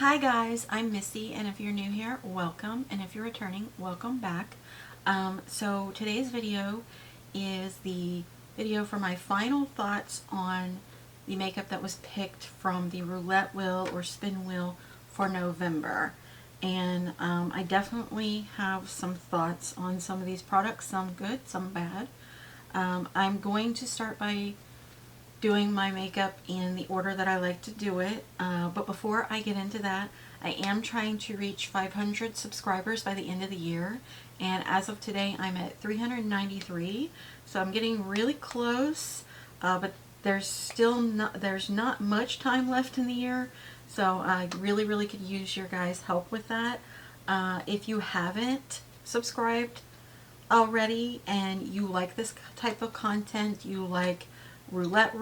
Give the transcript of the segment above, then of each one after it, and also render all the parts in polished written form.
Hi guys, I'm Missy, and if you're new here, welcome, and if you're returning, welcome back. So today's video is the video for my final thoughts on the makeup that was picked from the roulette wheel or spin wheel for November. And I definitely have some thoughts on some of these products, some good, some bad. I'm going to start by doing my makeup in the order that I like to do it. But before I get into that, I am trying to reach 500 subscribers by the end of the year. And as of today, I'm at 393. So I'm getting really close, but there's not much time left in the year. So I really could use your guys' help with that. If you haven't subscribed already and you like this type of content, you like roulette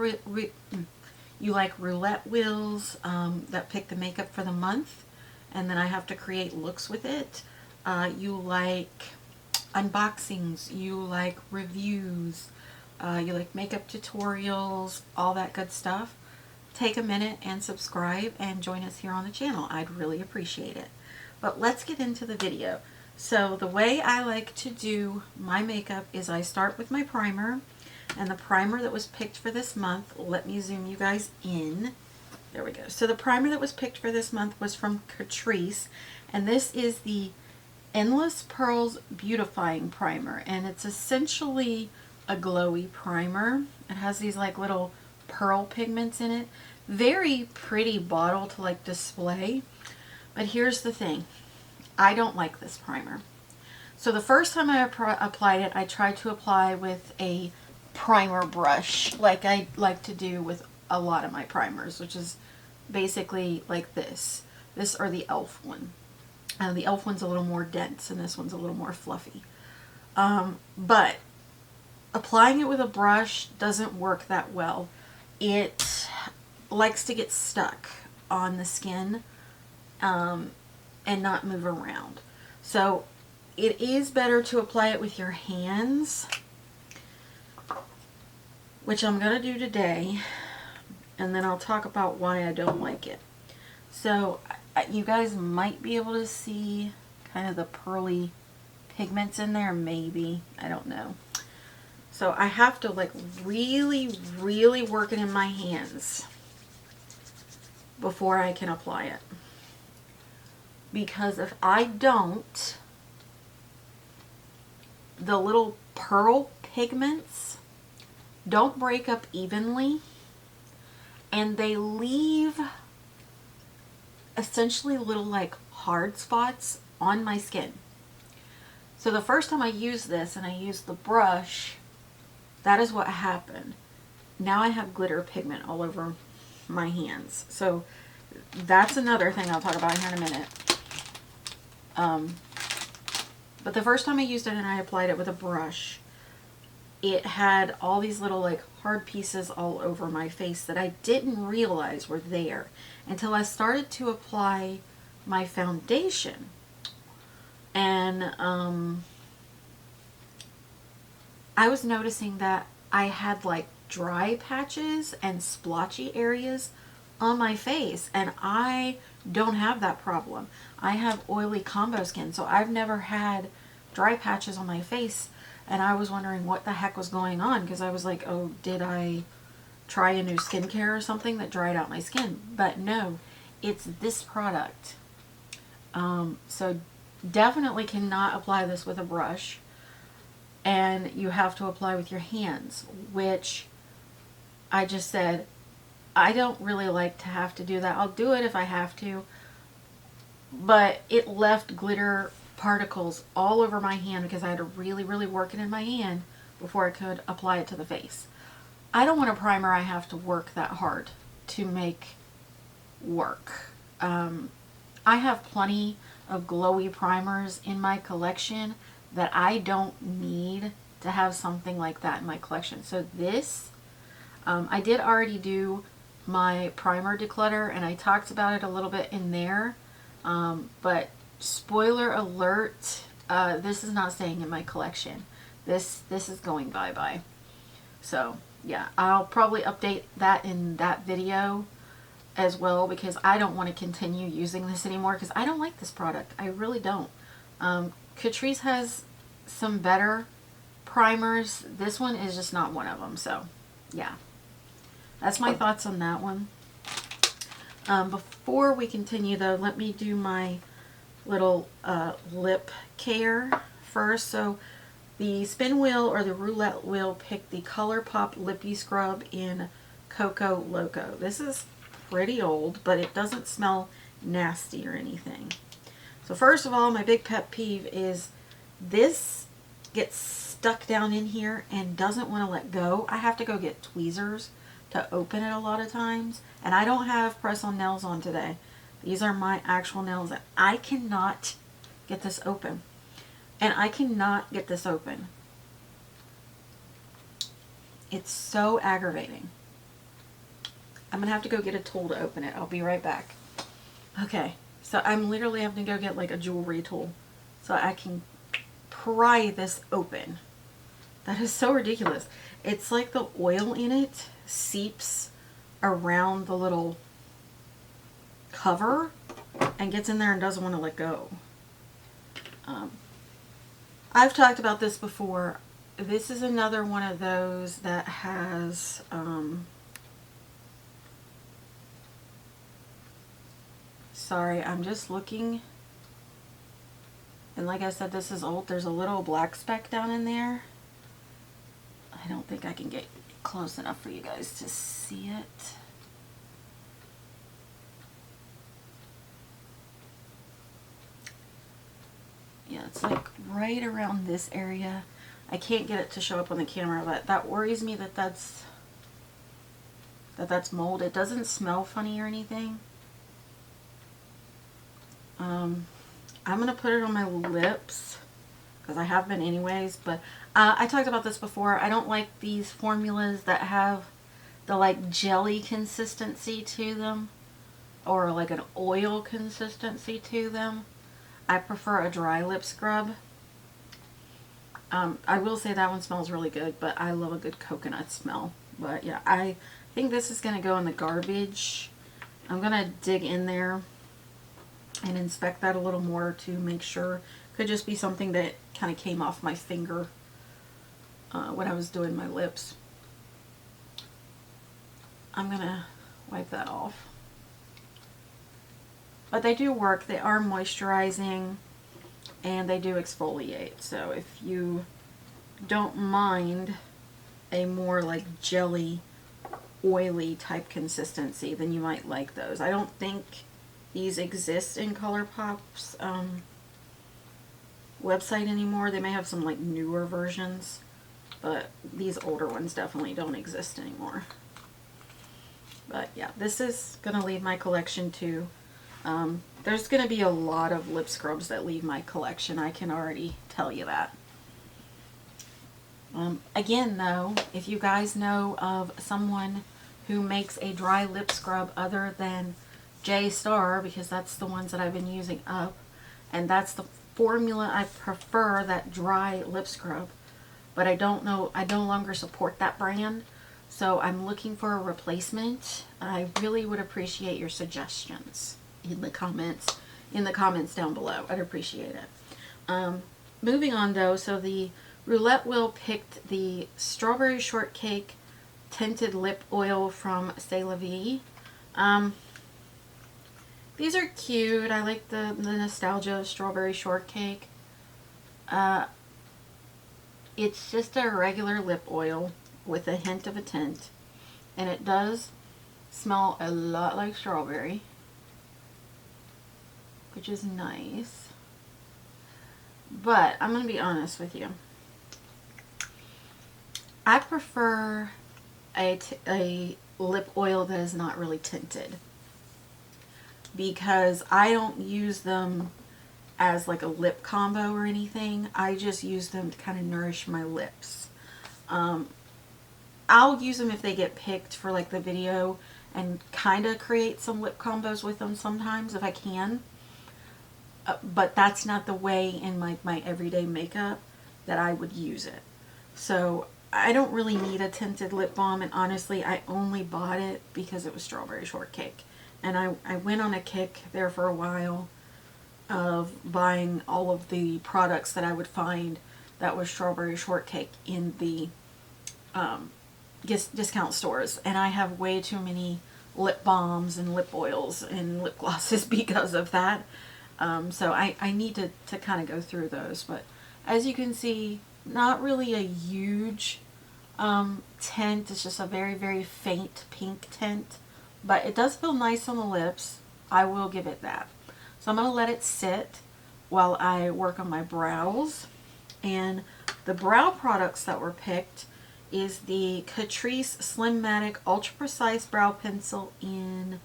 wheels that pick the makeup for the month, and then I have to create looks with it. You like unboxings, you like reviews, you like makeup tutorials, all that good stuff. Take a minute and subscribe and join us here on the channel. I'd really appreciate it. But let's get into the video. So the way I like to do my makeup is I start with my primer. And the primer that was picked for this month, let me zoom you guys in. There we go. So the primer that was picked for this month was from Catrice. And this is the Endless Pearls Beautifying Primer. And it's essentially a glowy primer. It has these like little pearl pigments in it. Very pretty bottle to like display. But here's the thing. I don't like this primer. So the first time I applied it, I tried to apply with a primer brush like I like to do with a lot of my primers, which is basically like this or the e.l.f. one. The e.l.f. one's a little more dense and this one's a little more fluffy, but applying it with a brush doesn't work that well. It likes to get stuck on the skin and not move around. So it is better to apply it with your hands, which I'm going to do today, and then I'll talk about why I don't like it. So you guys might be able to see kind of the pearly pigments in there, maybe, I don't know. So I have to like really work it in my hands before I can apply it. Because if I don't, the little pearl pigments don't break up evenly, and they leave essentially little like hard spots on my skin. So the first time I used this and I used the brush, that is what happened. Now I have glitter pigment all over my hands. So that's another thing I'll talk about here in a minute. But the first time I used it and I applied it with a brush, it had all these little like hard pieces all over my face that I didn't realize were there until I started to apply my foundation. And I was noticing that I had like dry patches and splotchy areas on my face, and I don't have that problem. I have oily combo skin, so I've never had dry patches on my face. And I was wondering what the heck was going on, because I was like, oh, did I try a new skincare or something that dried out my skin? But no, it's this product. So definitely cannot apply this with a brush. And you have to apply with your hands, which I just said, I don't really like to have to do that. I'll do it if I have to. But it left glitter particles all over my hand because I had to really work it in my hand before I could apply it to the face. I don't want a primer I have to work that hard to make work. I have plenty of glowy primers in my collection that I don't need to have something like that in my collection. So this, I did already do my primer declutter and I talked about it a little bit in there, but spoiler alert, this is not staying in my collection. This is going bye-bye. So yeah, I'll probably update that in that video as well, because I don't want to continue using this anymore because I don't like this product. I really don't. Catrice has some better primers. This one is just not one of them. So yeah, that's my thoughts on that one. Before we continue though, let me do my little lip care first. So the spin wheel or the roulette wheel picked the ColourPop Lippy Scrub in Coco Loco. This is pretty old, but it doesn't smell nasty or anything. So first of all, my big pet peeve is this gets stuck down in here and doesn't want to let go. I have to go get tweezers to open it a lot of times, and I don't have press-on nails on today. These are my actual nails, and I cannot get this open. And I cannot get this open. It's so aggravating. I'm gonna have to go get a tool to open it. I'll be right back. Okay, so I'm literally having to go get like a jewelry tool so I can pry this open. That is so ridiculous. It's like the oil in it seeps around the little cover and gets in there and doesn't want to let go. I've talked about this before. This is another one of those that has sorry, I'm just looking, and like I said, this is old. There's a little black speck down in there. I don't think I can get close enough for you guys to see it. Yeah, it's like right around this area. I can't get it to show up on the camera, but that worries me that that's mold. It doesn't smell funny or anything. I'm going to put it on my lips because I have been anyways, but I talked about this before. I don't like these formulas that have the like jelly consistency to them or like an oil consistency to them. I prefer a dry lip scrub. I will say that one smells really good, but I love a good coconut smell. But yeah, I think this is going to go in the garbage. I'm going to dig in there and inspect that a little more to make sure. Could just be something that kind of came off my finger when I was doing my lips. I'm going to wipe that off. But they do work. They are moisturizing and they do exfoliate. So if you don't mind a more like jelly, oily type consistency, then you might like those. I don't think these exist in ColourPop's website anymore. They may have some like newer versions, but these older ones definitely don't exist anymore. But yeah, this is going to leave my collection too. There's going to be a lot of lip scrubs that leave my collection. I can already tell you that. Again though, if you guys know of someone who makes a dry lip scrub other than J Star, because that's the ones that I've been using up, and that's the formula I prefer, that dry lip scrub, but I don't know, I no longer support that brand, so I'm looking for a replacement. I really would appreciate your suggestions in the comments down below. I'd appreciate it. Moving on though, so the roulette wheel picked the Strawberry Shortcake Tinted Lip Oil from C'est La Vie. These are cute. I like the nostalgia of Strawberry Shortcake. It's just a regular lip oil with a hint of a tint, and it does smell a lot like strawberry, which is nice. But I'm going to be honest with you. I prefer a lip oil that is not really tinted, because I don't use them as like a lip combo or anything. I just use them to kind of nourish my lips. I'll use them if they get picked for like the video and kind of create some lip combos with them sometimes if I can. But that's not the way in my everyday makeup that I would use it. So I don't really need a tinted lip balm, and honestly I only bought it because it was Strawberry Shortcake. And I went on a kick there for a while of buying all of the products that I would find that was strawberry shortcake in the discount stores. And I have way too many lip balms and lip oils and lip glosses because of that. So I need to kind of go through those. But as you can see, not really a huge tint. It's just a very, very faint pink tint. But it does feel nice on the lips. I will give it that. So I'm going to let it sit while I work on my brows. And the brow products that were picked is the Catrice Slim Matic Ultra Precise Brow Pencil in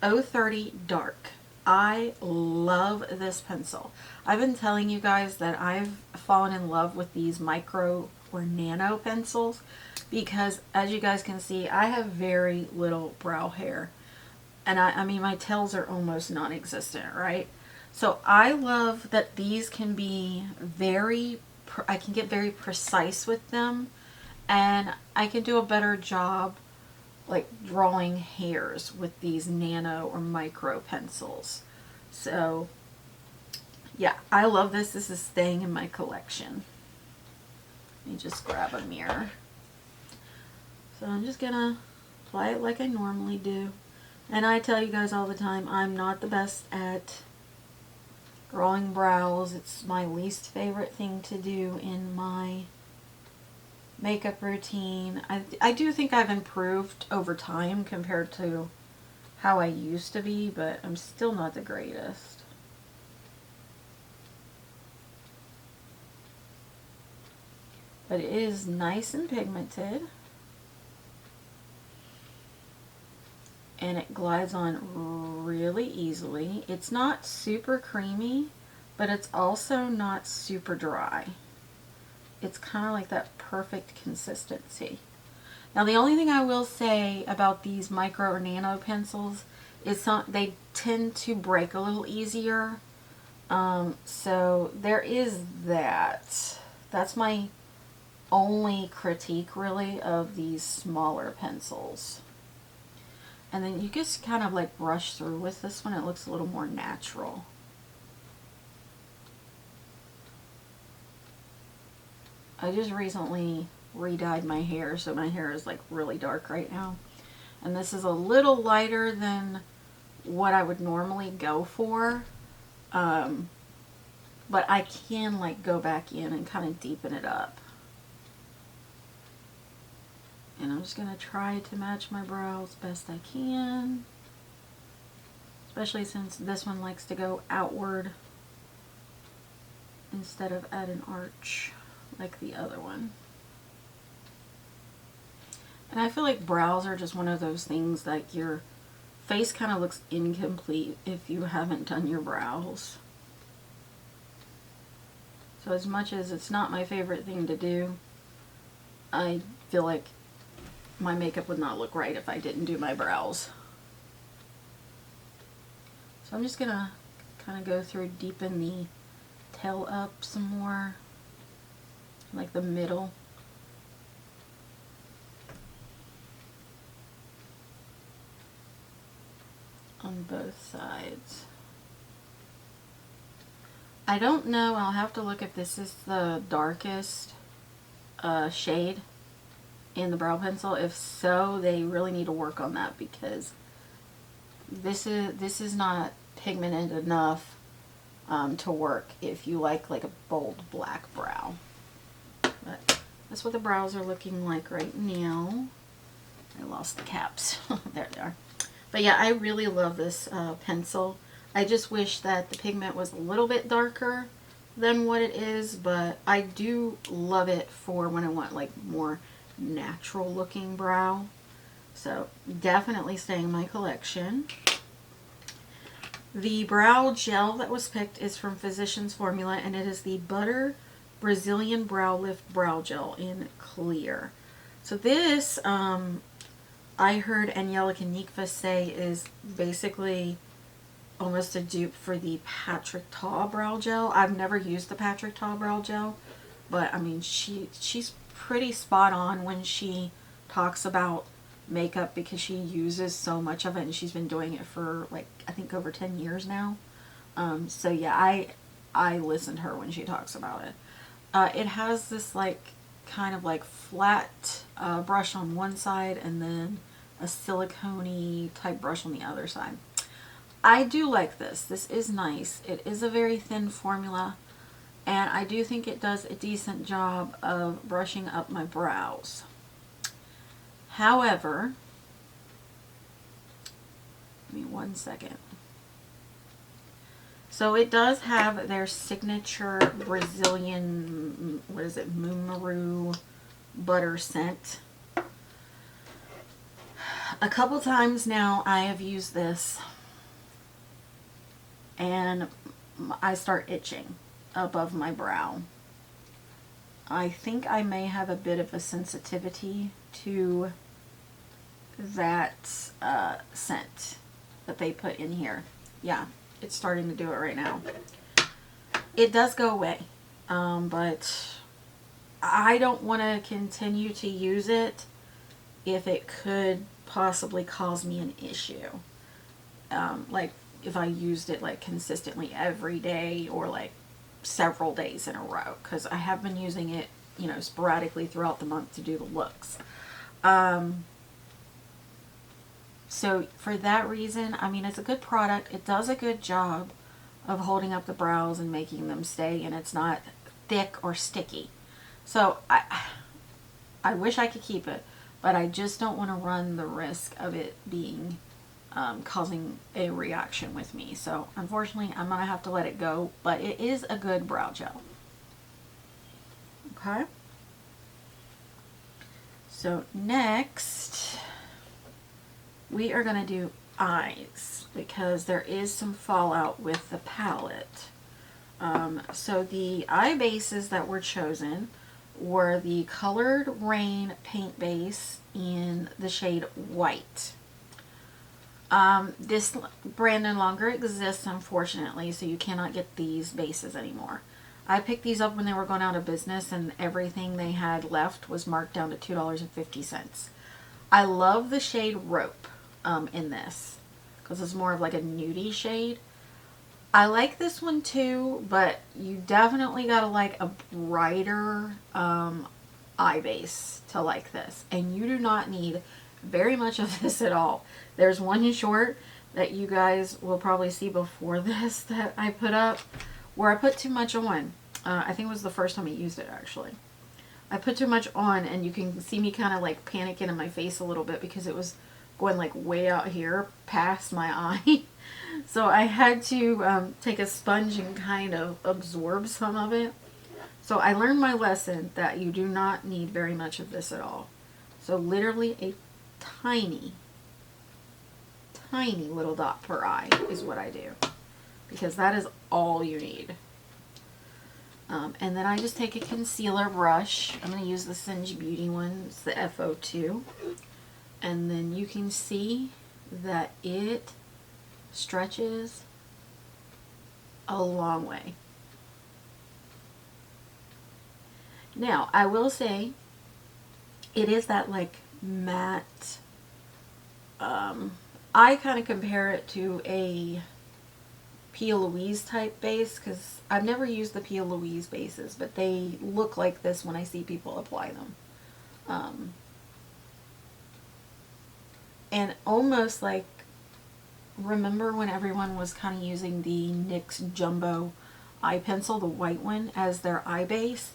030 Dark. I love this pencil. I've been telling you guys that I've fallen in love with these micro or nano pencils because, as you guys can see, I have very little brow hair. And I mean, my tails are almost non-existent, right? So I love that these can be I can get very precise with them, and I can do a better job like drawing hairs with these nano or micro pencils. So yeah, I love this. This is staying in my collection. Let me just grab a mirror. So I'm just gonna apply it like I normally do. And I tell you guys all the time, I'm not the best at drawing brows. It's my least favorite thing to do in my makeup routine. I do think I've improved over time compared to how I used to be, but I'm still not the greatest. But it is nice and pigmented. And it glides on really easily. It's not super creamy, but it's also not super dry. It's kind of like that perfect consistency. Now the only thing I will say about these micro or nano pencils is they tend to break a little easier. So there is that. That's my only critique really of these smaller pencils. And then you just kind of like brush through with this one. It looks a little more natural. I just recently re-dyed my hair, so my hair is like really dark right now. And this is a little lighter than what I would normally go for. But I can like go back in and kind of deepen it up. And I'm just going to try to match my brows best I can. Especially since this one likes to go outward instead of at an arch like the other one. And I feel like brows are just one of those things like your face kind of looks incomplete if you haven't done your brows. So as much as it's not my favorite thing to do, I feel like my makeup would not look right if I didn't do my brows. So I'm just gonna kind of go through, deepen the tail up some more, like the middle. On both sides. I don't know, I'll have to look if this is the darkest shade in the brow pencil. If so, they really need to work on that because this is not pigmented enough to work if you like a bold black brow. But that's what the brows are looking like right now. I lost the caps. There they are. But yeah, I really love this pencil. I just wish that the pigment was a little bit darker than what it is, but I do love it for when I want like more natural looking brow. So definitely staying in my collection. The brow gel that was picked is from Physicians Formula, and it is the Butter Brazilian Brow Lift Brow Gel in clear. So this I heard Angelica Nikva say is basically almost a dupe for the Patrick Ta brow gel. I've never used the Patrick Ta brow gel, but I mean she's pretty spot on when she talks about makeup because she uses so much of it, and she's been doing it for like I think over 10 years now. So yeah, I listen to her when she talks about it. It has this like kind of like flat brush on one side and then a silicone-y type brush on the other side. I do like this. This is nice. It is a very thin formula, and I do think it does a decent job of brushing up my brows. However, give me 1 second. So it does have their signature Brazilian, what is it, Moonshroom butter scent. A couple times now I have used this and I start itching above my brow. I think I may have a bit of a sensitivity to that scent that they put in here. Yeah, it's starting to do it right now. It does go away, but I don't want to continue to use it if it could possibly cause me an issue. Like if I used it like consistently every day or like several days in a row, because I have been using it, you know, sporadically throughout the month to do the looks. So for that reason, I mean, it's a good product. It does a good job of holding up the brows and making them stay, and it's not thick or sticky. So I wish I could keep it, but I just don't want to run the risk of it being causing a reaction with me. So unfortunately, I'm going to have to let it go, but it is a good brow gel. Okay. So next, we are going to do eyes because there is some fallout with the palette. So the eye bases that were chosen were the Colored Rain paint base in the shade White. This brand no longer exists, unfortunately, so you cannot get these bases anymore. I picked these up when they were going out of business, and everything they had left was marked down to $2.50. I love the shade Rope in this because it's more of like a nudie shade. I like this one too, but you definitely gotta like a brighter eye base to like this, and you do not need very much of this at all. There's one short that you guys will probably see before this that I put up where I put too much on. I think it was the first time I used it actually. I put too much on, and you can see me kind of like panicking in my face a little bit because it was going like way out here past my eye. So I had to take a sponge and kind of absorb some of it. So I learned my lesson that you do not need very much of this at all. So literally a tiny little dot per eye is what I do, because that is all you need. And then I just take a concealer brush. I'm going to use the Singe Beauty one. It's the FO2. And then you can see that it stretches a long way. Now, I will say it is that like matte, I kind of compare it to a P. Louise type base, because I've never used the P. Louise bases, but they look like this when I see people apply them. And almost like, remember when everyone was kind of using the NYX Jumbo eye pencil, the white one, as their eye base?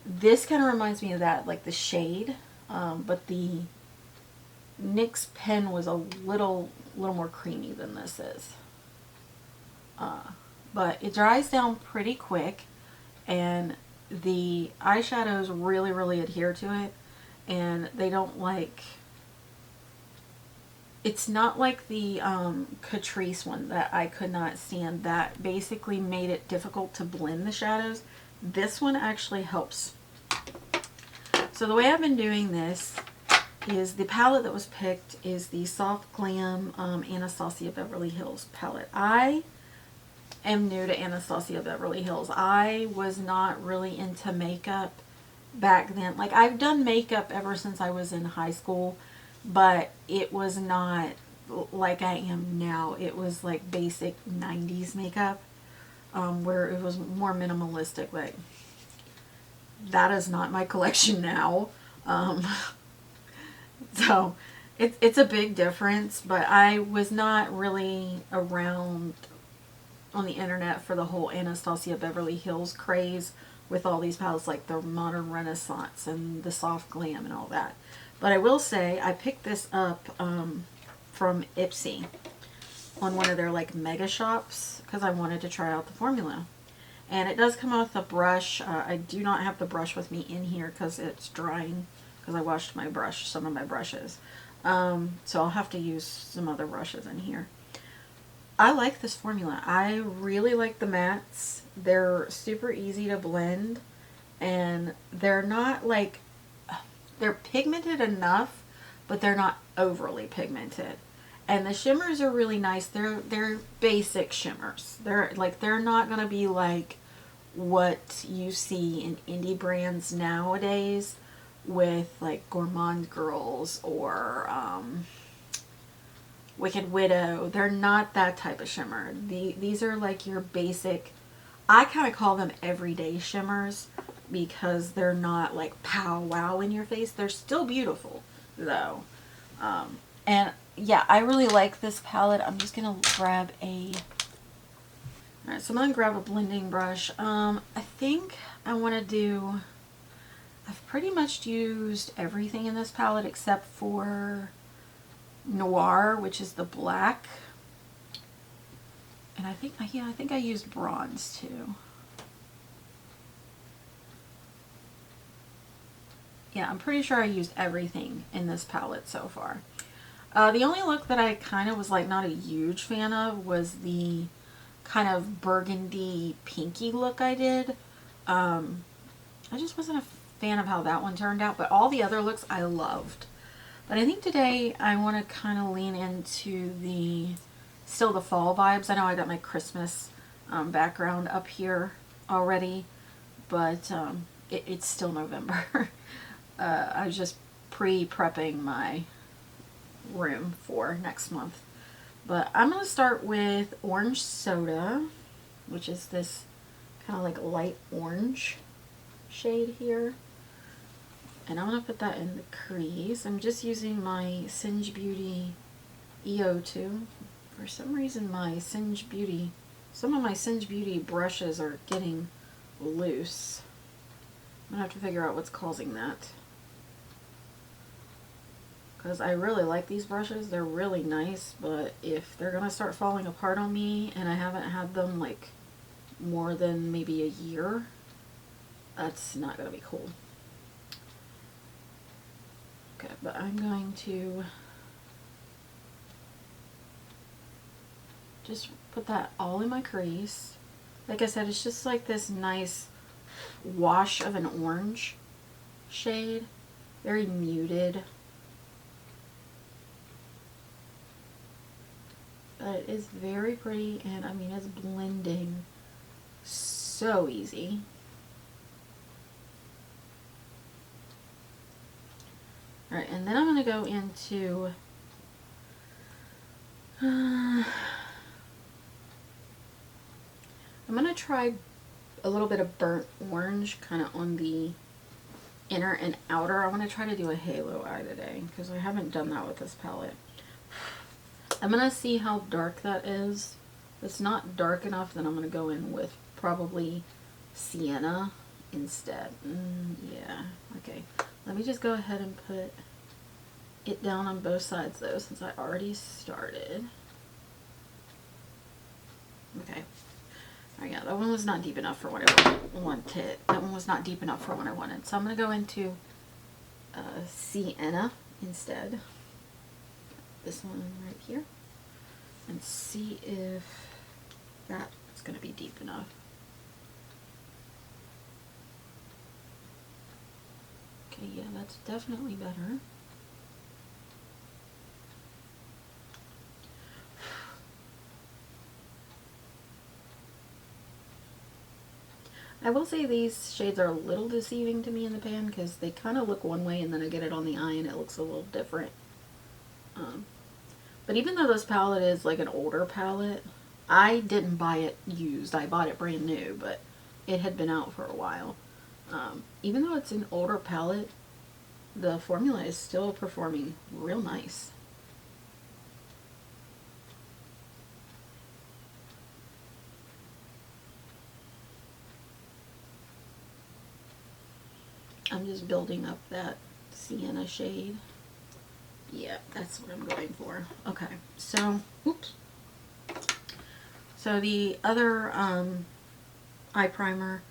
This kind of reminds me of that, like the shade, but the NYX pen was a little more creamy than this is. But it dries down pretty quick, and the eyeshadows really adhere to it, and they don't like, it's not like the Catrice one that I could not stand, that basically made it difficult to blend the shadows. This one actually helps. So the way I've been doing this is, the palette that was picked is the Soft Glam Anastasia Beverly Hills palette. I am new to Anastasia Beverly Hills. I was not really into makeup back then. Like, I've done makeup ever since I was in high school, but it was not like I am now. It was like basic 90s makeup, where it was more minimalistic. Like, that is not my collection now. Um, so it's a big difference, but I was not really around on the internet for the whole Anastasia Beverly Hills craze with all these palettes like the Modern Renaissance and the Soft Glam and all that. But I will say I picked this up from Ipsy on one of their like mega shops because I wanted to try out the formula. And it does come out with a brush. I do not have the brush with me in here because it's drying, because I washed my brush, some of my brushes. So I'll have to use some other brushes in here. I like this formula. I really like the mattes. They're super easy to blend, and they're not like, they're pigmented enough, but they're not overly pigmented. And the shimmers are really nice. They're basic shimmers. They're not gonna be like what you see in indie brands nowadays with like Gourmand Girls or Wicked Widow. They're not that type of shimmer. These are like your basic, I kind of call them everyday shimmers because they're not like pow wow in your face. They're still beautiful though. And yeah, I really like this palette. I'm just going to grab a, alright, so I'm going to grab a blending brush. I think I want to do, I've pretty much used everything in this palette except for Noir, which is the black. And I think, yeah, I think I used bronze too. Yeah, I'm pretty sure I used everything in this palette so far. The only look that I kind of was like not a huge fan of was the kind of burgundy pinky look I did. I just wasn't a fan of how that one turned out, but all the other looks I loved. But I think today I want to kind of lean into the, still the fall vibes. I know I got my Christmas background up here already, but it's still November. I was just pre-prepping my room for next month. But I'm going to start with Orange Soda, which is this kind of like light orange shade here. And I'm going to put that in the crease. I'm just using my Singe Beauty EO2. For some reason my Singe Beauty, some of my Singe Beauty brushes are getting loose. I'm going to have to figure out what's causing that. Because I really like these brushes. They're really nice, but if they're going to start falling apart on me and I haven't had them like more than maybe a year, that's not going to be cool. Okay, but I'm going to just put that all in my crease. Like I said, it's just like this nice wash of an orange shade. Very muted. But it is very pretty, and I mean, it's blending so easy. Alright, and then I'm going to go into I'm going to try a little bit of burnt orange kind of on the inner and outer. I want to try to do a halo eye today because I haven't done that with this palette. I'm going to see how dark that is. If it's not dark enough, then I'm going to go in with probably sienna instead. Yeah, okay. Let me just go ahead and put it down on both sides though, since I already started. Okay. Oh yeah, that one was not deep enough for what I wanted. That one was not deep enough for what I wanted. So I'm going to go into sienna instead. This one right here. And see if that's going to be deep enough. Okay, yeah, that's definitely better. I will say these shades are a little deceiving to me in the pan because they kind of look one way and then I get it on the eye and it looks a little different. But even though this palette is like an older palette, I didn't buy it used. I bought it brand new, but it had been out for a while. Even though it's an older palette, the formula is still performing real nice. I'm just building up that sienna shade. Yeah, that's what I'm going for. Okay, so, oops. So the other eye primer,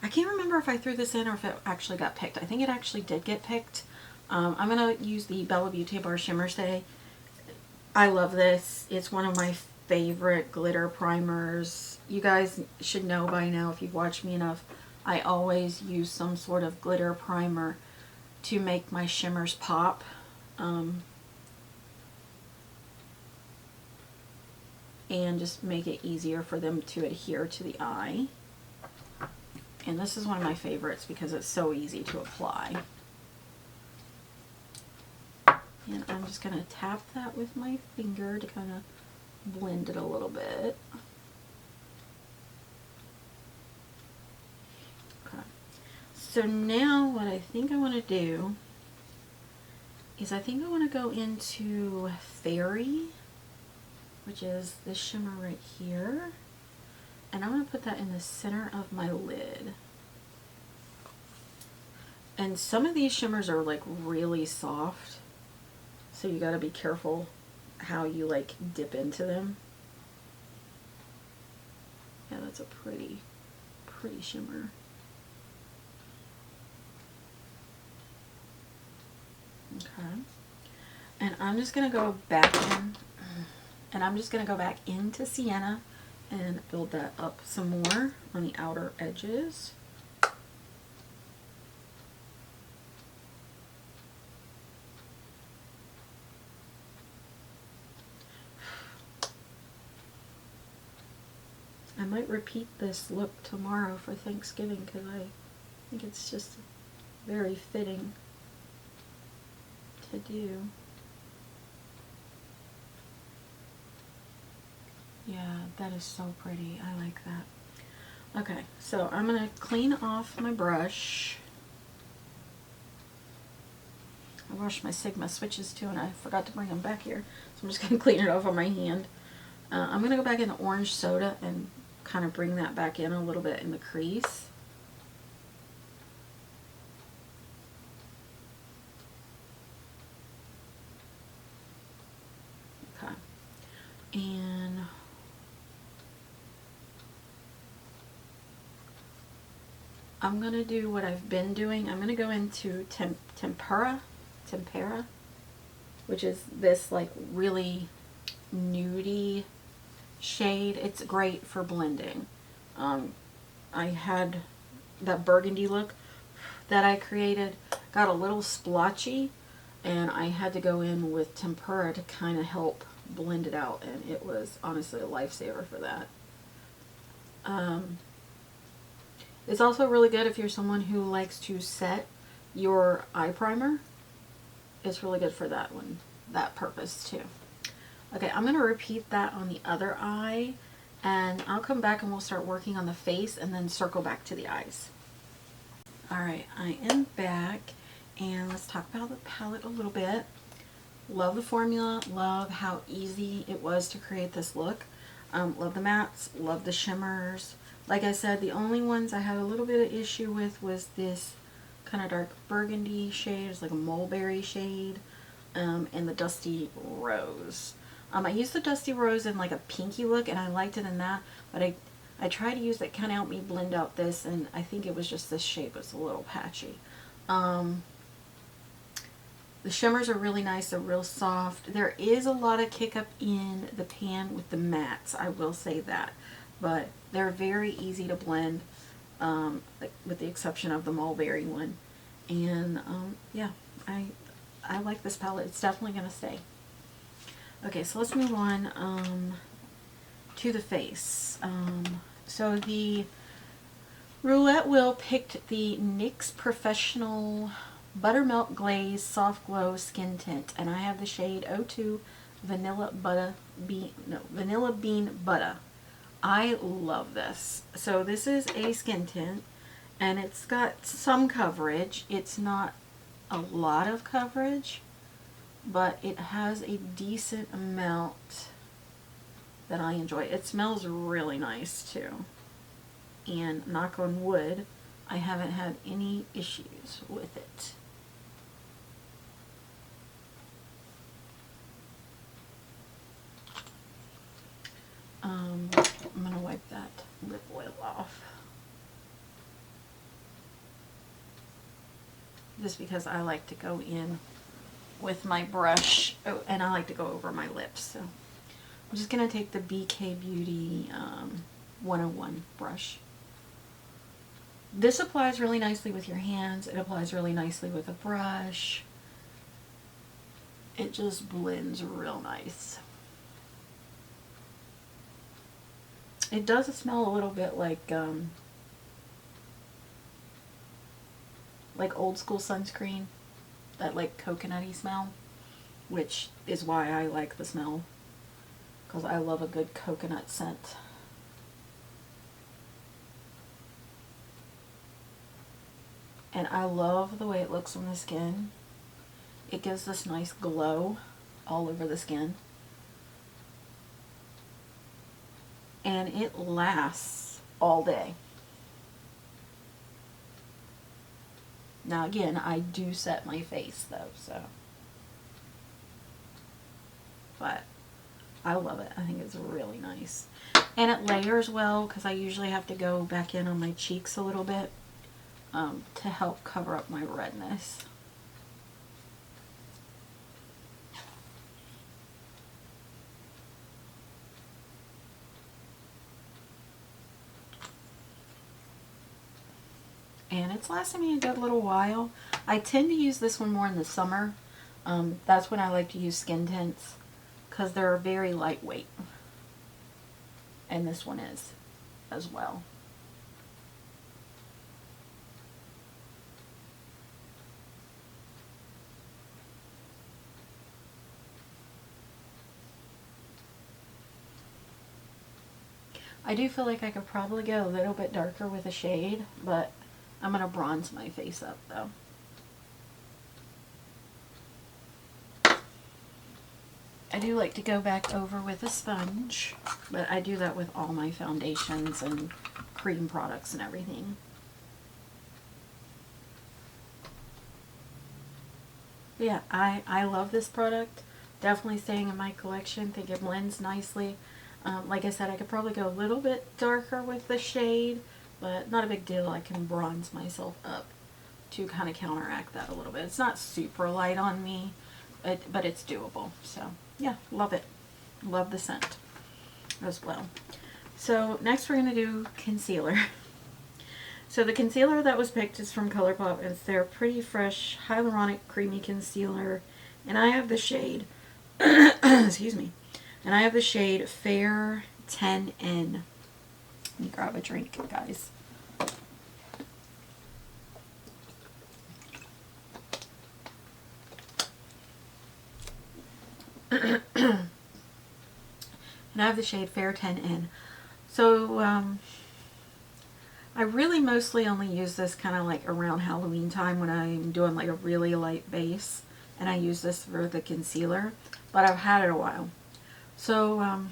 I can't remember if I threw this in or if it actually got picked. I think it actually did get picked. I'm going to use the Bella Beauty Bar Shimmer Stay. I love this. It's one of my favorite glitter primers. You guys should know by now, if you've watched me enough, I always use some sort of glitter primer to make my shimmers pop. And just make it easier for them to adhere to the eye. And this is one of my favorites because it's so easy to apply. And I'm just going to tap that with my finger to kind of blend it a little bit. Okay. So now what I think I want to do is I think I want to go into Fairy, which is this shimmer right here. And I'm going to put that in the center of my lid. And some of these shimmers are like really soft, so you got to be careful how you like dip into them. Yeah, that's a pretty shimmer. Okay. And I'm just going to go back in, and I'm just going to go back into Sienna and build that up some more on the outer edges. I might repeat this look tomorrow for Thanksgiving because I think it's just very fitting to do. Yeah, that is so pretty. I like that. Okay, so I'm going to clean off my brush. I washed my Sigma switches too, and I forgot to bring them back here. So I'm just going to clean it off on my hand. I'm going to go back into Orange Soda and kind of bring that back in a little bit in the crease. Okay. And I'm going to do what I've been doing. I'm going to go into Tempera, which is this like really nudie shade. It's great for blending. I had that burgundy look that I created, got a little splotchy, and I had to go in with Tempera to kind of help blend it out, and it was honestly a lifesaver for that. It's also really good if you're someone who likes to set your eye primer. It's really good for that one, that purpose too. Okay, I'm going to repeat that on the other eye, and I'll come back and we'll start working on the face and then circle back to the eyes. Alright, I am back, and let's talk about the palette a little bit. Love the formula, love how easy it was to create this look. Love the mattes, love the shimmers. Like I said, the only ones I had a little bit of issue with was this kind of dark burgundy shade. It's like a mulberry shade, and the Dusty Rose. I used the Dusty Rose in like a pinky look, and I liked it in that, but I tried to use that kind of help me blend out this, and I think it was just this shape. It's a little patchy. The shimmers are really nice. They're real soft. There is a lot of kick up in the pan with the mattes, I will say that, but they're very easy to blend, with the exception of the mulberry one. And yeah, I like this palette. It's definitely going to stay. Okay, so let's move on to the face. So the Roulette wheel picked the NYX Professional Buttermelt Glaze Soft Glow Skin Tint, and I have the shade 02 Vanilla Bean Butta. I love this. So this is a skin tint, and it's got some coverage. It's not a lot of coverage, but it has a decent amount that I enjoy. It smells really nice too. And knock on wood, I haven't had any issues with it. I'm going to wipe that lip oil off. Just because I like to go in with my brush, and I like to go over my lips. So I'm just going to take the BK Beauty 101 brush. This applies really nicely with your hands. It applies really nicely with a brush. It just blends real nice. It does smell a little bit like old school sunscreen, that like coconutty smell, which is why I like the smell, because I love a good coconut scent. And I love the way it looks on the skin. It gives this nice glow all over the skin. And it lasts all day. Now again, I do set my face though, so. But I love it. I think it's really nice. And it layers well, because I usually have to go back in on my cheeks a little bit to help cover up my redness. And it's lasting me a good little while. I tend to use this one more in the summer. That's when I like to use skin tints, because they're very lightweight. And this one is as well. I do feel like I could probably go a little bit darker with a shade, but I'm going to bronze my face up though. I do like to go back over with a sponge, but I do that with all my foundations and cream products and everything. But yeah, I love this product. Definitely staying in my collection. Think it blends nicely. Like I said, I could probably go a little bit darker with the shade, but not a big deal. I can bronze myself up to kind of counteract that a little bit. It's not super light on me, but it's doable. So yeah, love it. Love the scent as well. So next we're going to do concealer. So the concealer that was picked is from ColourPop. It's their Pretty Fresh Hyaluronic Creamy Concealer. And I have the shade, excuse me, and I have the shade Fair 10N. Let me grab a drink, guys. And I have the shade Fair 10N. So, I really mostly only use this kind of like around Halloween time when I'm doing like a really light base. And I use this for the concealer. But I've had it a while. So,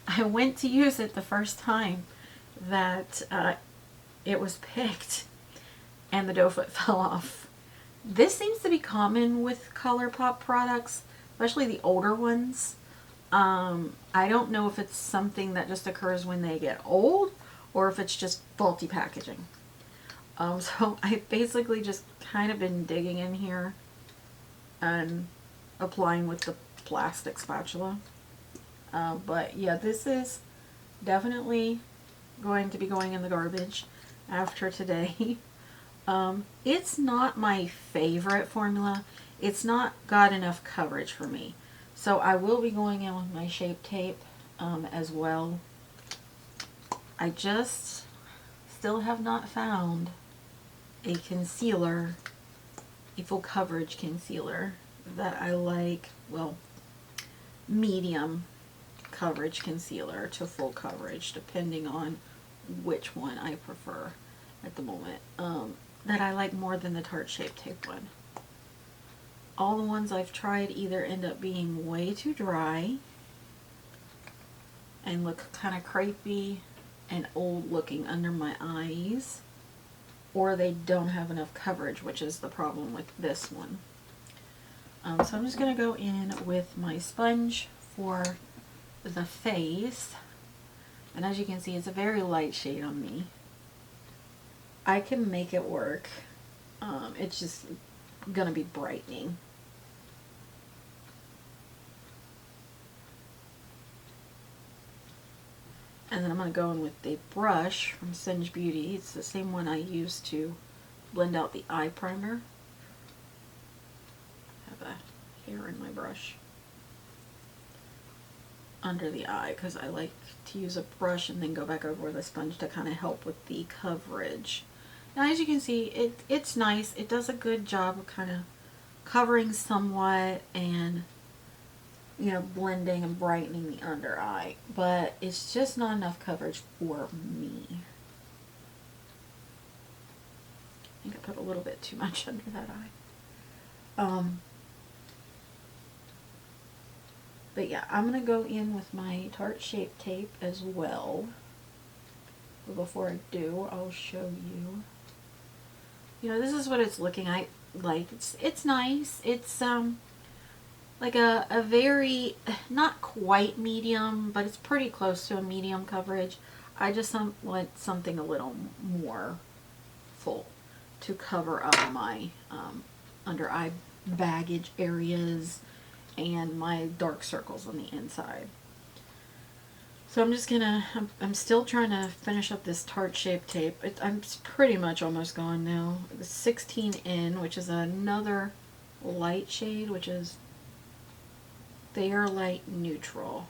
I went to use it the first time that it was picked. And the doe foot fell off. This seems to be common with ColourPop products, especially the older ones. I don't know if it's something that just occurs when they get old or if it's just faulty packaging. So I basically just kind of been digging in here and applying with the plastic spatula. But yeah, this is definitely going to be going in the garbage after today. It's not my favorite formula. It's not got enough coverage for me. So I will be going in with my Shape Tape as well. I just still have not found a concealer a full coverage concealer that I like, well, medium coverage concealer to full coverage, depending on which one I prefer at the moment, that I like more than the Tarte Shape Tape one. All the ones I've tried either end up being way too dry and look kind of crepey and old looking under my eyes, or they don't have enough coverage, which is the problem with this one. So I'm just going to go in with my sponge for the face, and as you can see, it's a very light shade on me. I can make it work. It's just going to be brightening. And then I'm going to go in with the brush from Singe Beauty. It's the same one I used to blend out the eye primer. I have a hair in my brush under the eye because I like to use a brush and then go back over with a sponge to kind of help with the coverage. Now, as you can see, it's nice. It does a good job of kind of covering somewhat and, you know, blending and brightening the under eye, but it's just not enough coverage for me. I think I put a little bit too much under that eye. But yeah, I'm going to go in with my Tarte Shape Tape as well. But before I do, I'll show you. You know, this is what it's looking like. It's nice. It's like a very, not quite medium, but it's pretty close to a medium coverage. I just want something a little more full to cover up my under eye baggage areas and my dark circles on the inside. So I'm just gonna, I'm still trying to finish up this Tarte Shape Tape. I'm pretty much almost gone now. The 16N, which is another light shade, which is Fair Light Neutral.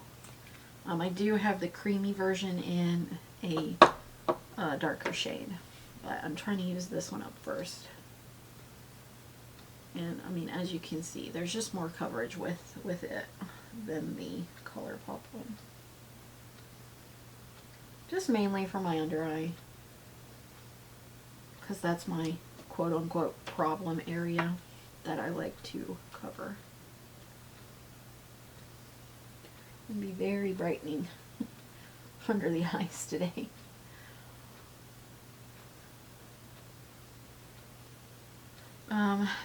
I do have the creamy version in a darker shade, but I'm trying to use this one up first. And I mean, as you can see, there's just more coverage with it than the ColourPop one. Just mainly for my under eye, because that's my quote-unquote problem area that I like to cover. And be very brightening under the eyes today.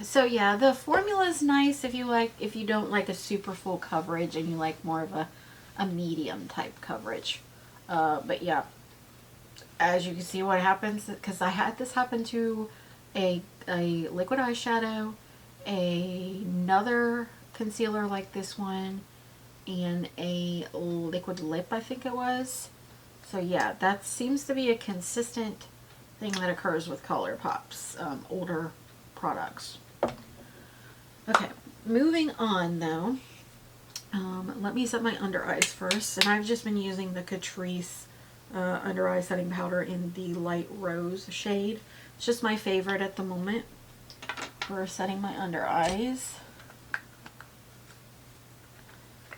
So yeah, the formula is nice if you don't like a super full coverage and you like more of a medium type coverage. But yeah, as you can see what happens, because I had this happen to a liquid eyeshadow, another concealer like this one, and a liquid lip, I think it was. So yeah, that seems to be a consistent thing that occurs with ColourPop's older products. Okay, moving on though. Let me set my under eyes first, and I've just been using the Catrice under eye setting powder in the light rose shade. It's just my favorite at the moment for setting my under eyes.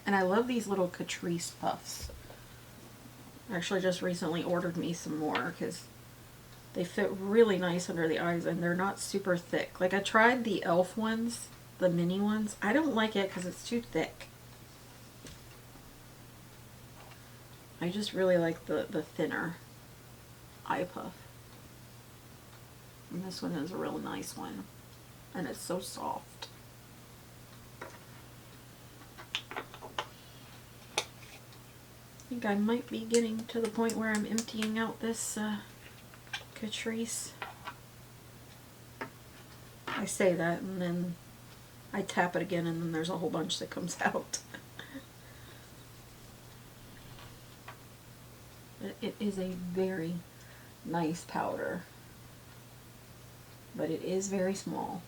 And I love these little Catrice puffs. I actually just recently ordered me some more because they fit really nice under the eyes and they're not super thick. Like I tried the e.l.f. ones, the mini ones. I don't like it because it's too thick. I just really like the thinner eye puff. And this one is a real nice one. And it's so soft. I think I might be getting to the point where I'm emptying out this Catrice. I say that and then I tap it again and then there's a whole bunch that comes out. It is a very nice powder, but it is very small.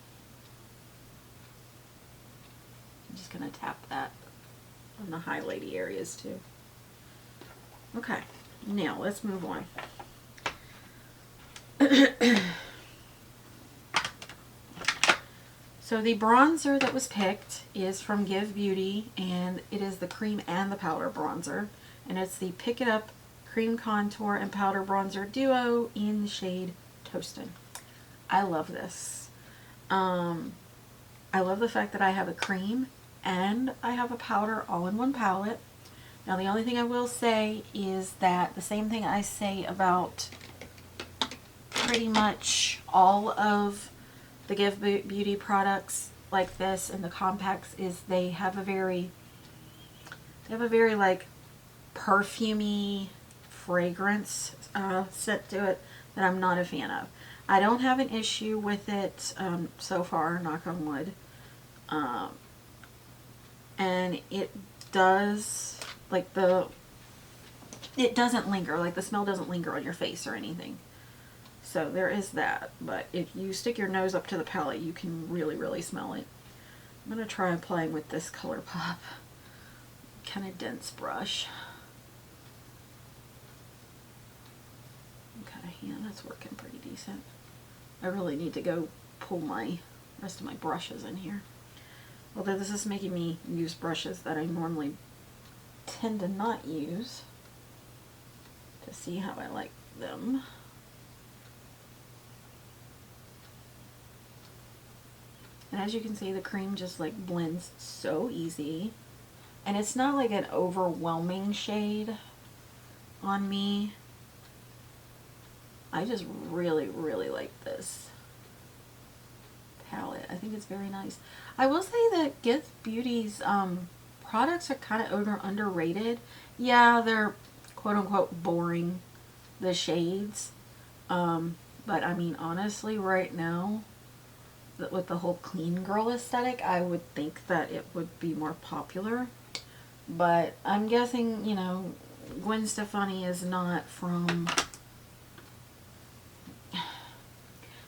I'm just going to tap that on the highlighty areas too. Okay, now let's move on. So the bronzer that was picked is from Give Beauty, and it is the cream and the powder bronzer. And it's the Pick It Up Cream Contour and Powder Bronzer Duo in the shade Toastin. I love this. I love the fact that I have a cream and I have a powder all in one palette. Now the only thing I will say is that the same thing I say about pretty much all of the Give Beauty products like this and the compacts is they have a very like perfumey fragrance set to it that I'm not a fan of. I don't have an issue with it so far, knock on wood. And it does, like it doesn't linger, like the smell doesn't linger on your face or anything. So there is that, but if you stick your nose up to the palette, you can really, really smell it. I'm going to try applying with this ColourPop kind of dense brush. Okay, yeah, that's working pretty decent. I really need to go pull my rest of my brushes in here. Although this is making me use brushes that I normally tend to not use to see how I like them. And as you can see, the cream just like blends so easy. And it's not like an overwhelming shade on me. I just really, really like this palette. I think it's very nice. I will say that Give Beauty's products are kind of underrated. Yeah, they're quote unquote boring, the shades. But I mean, honestly, right now, with the whole clean girl aesthetic, I would think that it would be more popular. But I'm guessing, you know, Gwen Stefani is not from...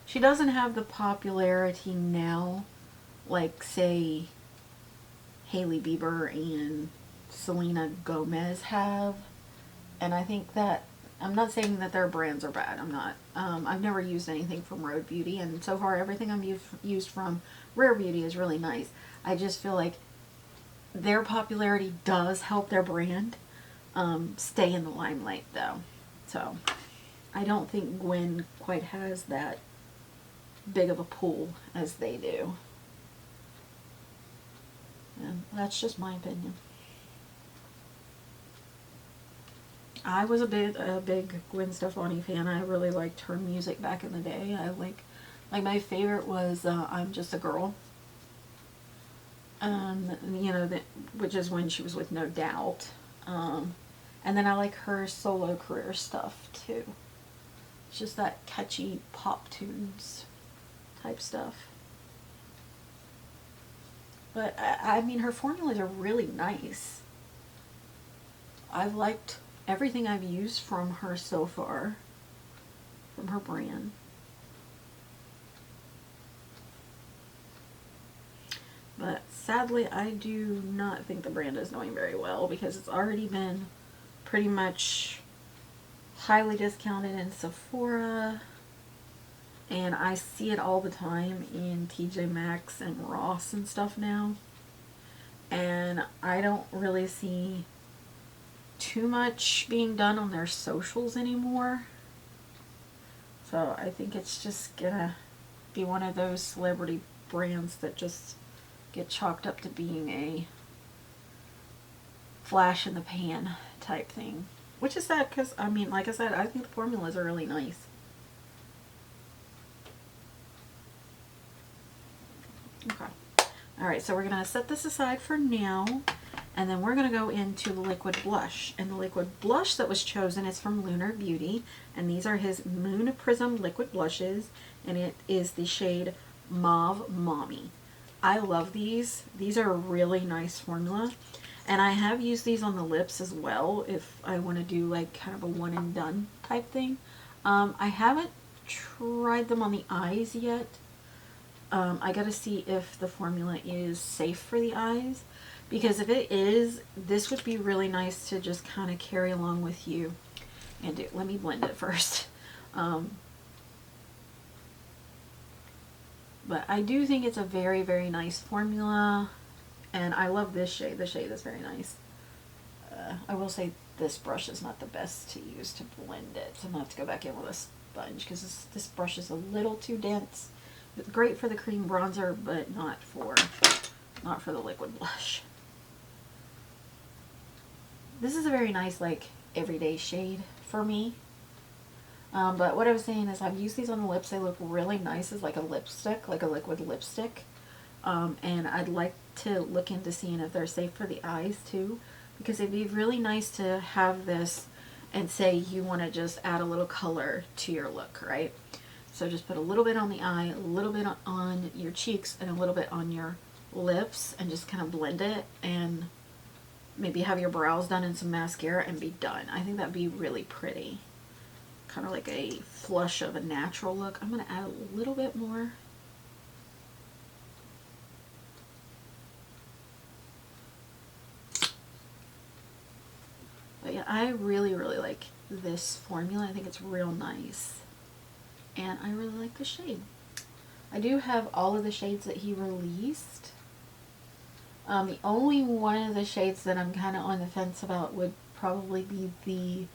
She doesn't have the popularity now like, say, Hailey Bieber and Selena Gomez have. And I think that, I'm not saying that their brands are bad. I'm not. I've never used anything from Rode Beauty, and so far everything I've used from Rare Beauty is really nice. I just feel like their popularity does help their brand stay in the limelight, though. So I don't think Gwen quite has that big of a pull as they do. And that's just my opinion. I was a big Gwen Stefani fan. I really liked her music back in the day. I like my favorite was I'm Just a Girl. You know, which is when she was with No Doubt. And then I like her solo career stuff too. It's just that catchy pop tunes type stuff. But I mean, her formulas are really nice. I've liked everything I've used from her so far, from her brand. But sadly, I do not think the brand is doing very well because it's already been pretty much highly discounted in Sephora. And I see it all the time in TJ Maxx and Ross and stuff now. And I don't really see too much being done on their socials anymore. So I think it's just gonna be one of those celebrity brands that just get chalked up to being a flash in the pan type thing. Which is sad because, I mean, like I said, I think the formulas are really nice. Okay. Alright, so we're going to set this aside for now. And then we're going to go into the liquid blush. And the liquid blush that was chosen is from Lunar Beauty. And these are his Moonprism liquid blushes. And it is the shade Mauve Mami. I love these. These are a really nice formula. And I have used these on the lips as well if I want to do like kind of a one and done type thing. I haven't tried them on the eyes yet. I gotta see if the formula is safe for the eyes. Because if it is, this would be really nice to just kind of carry along with you. And do. Let me blend it first. But I do think it's a very, very nice formula. And I love this shade. The shade is very nice. I will say this brush is not the best to use to blend it. So I'm going to have to go back in with a sponge because this brush is a little too dense. It's great for the cream bronzer, but not for the liquid blush. This is a very nice, like, everyday shade for me. But what I was saying is I've used these on the lips. They look really nice as like a lipstick, like a liquid lipstick. And I'd like to look into seeing if they're safe for the eyes too, because it'd be really nice to have this and say you want to just add a little color to your look, right? So just put a little bit on the eye, a little bit on your cheeks, and a little bit on your lips, and just kind of blend it, and maybe have your brows done and some mascara and be done. I think that'd be really pretty. Kind of like a flush of a natural look. I'm going to add a little bit more. But yeah, I really, really like this formula. I think it's real nice. And I really like the shade. I do have all of the shades that he released. The only one of the shades that I'm kind of on the fence about would probably be the,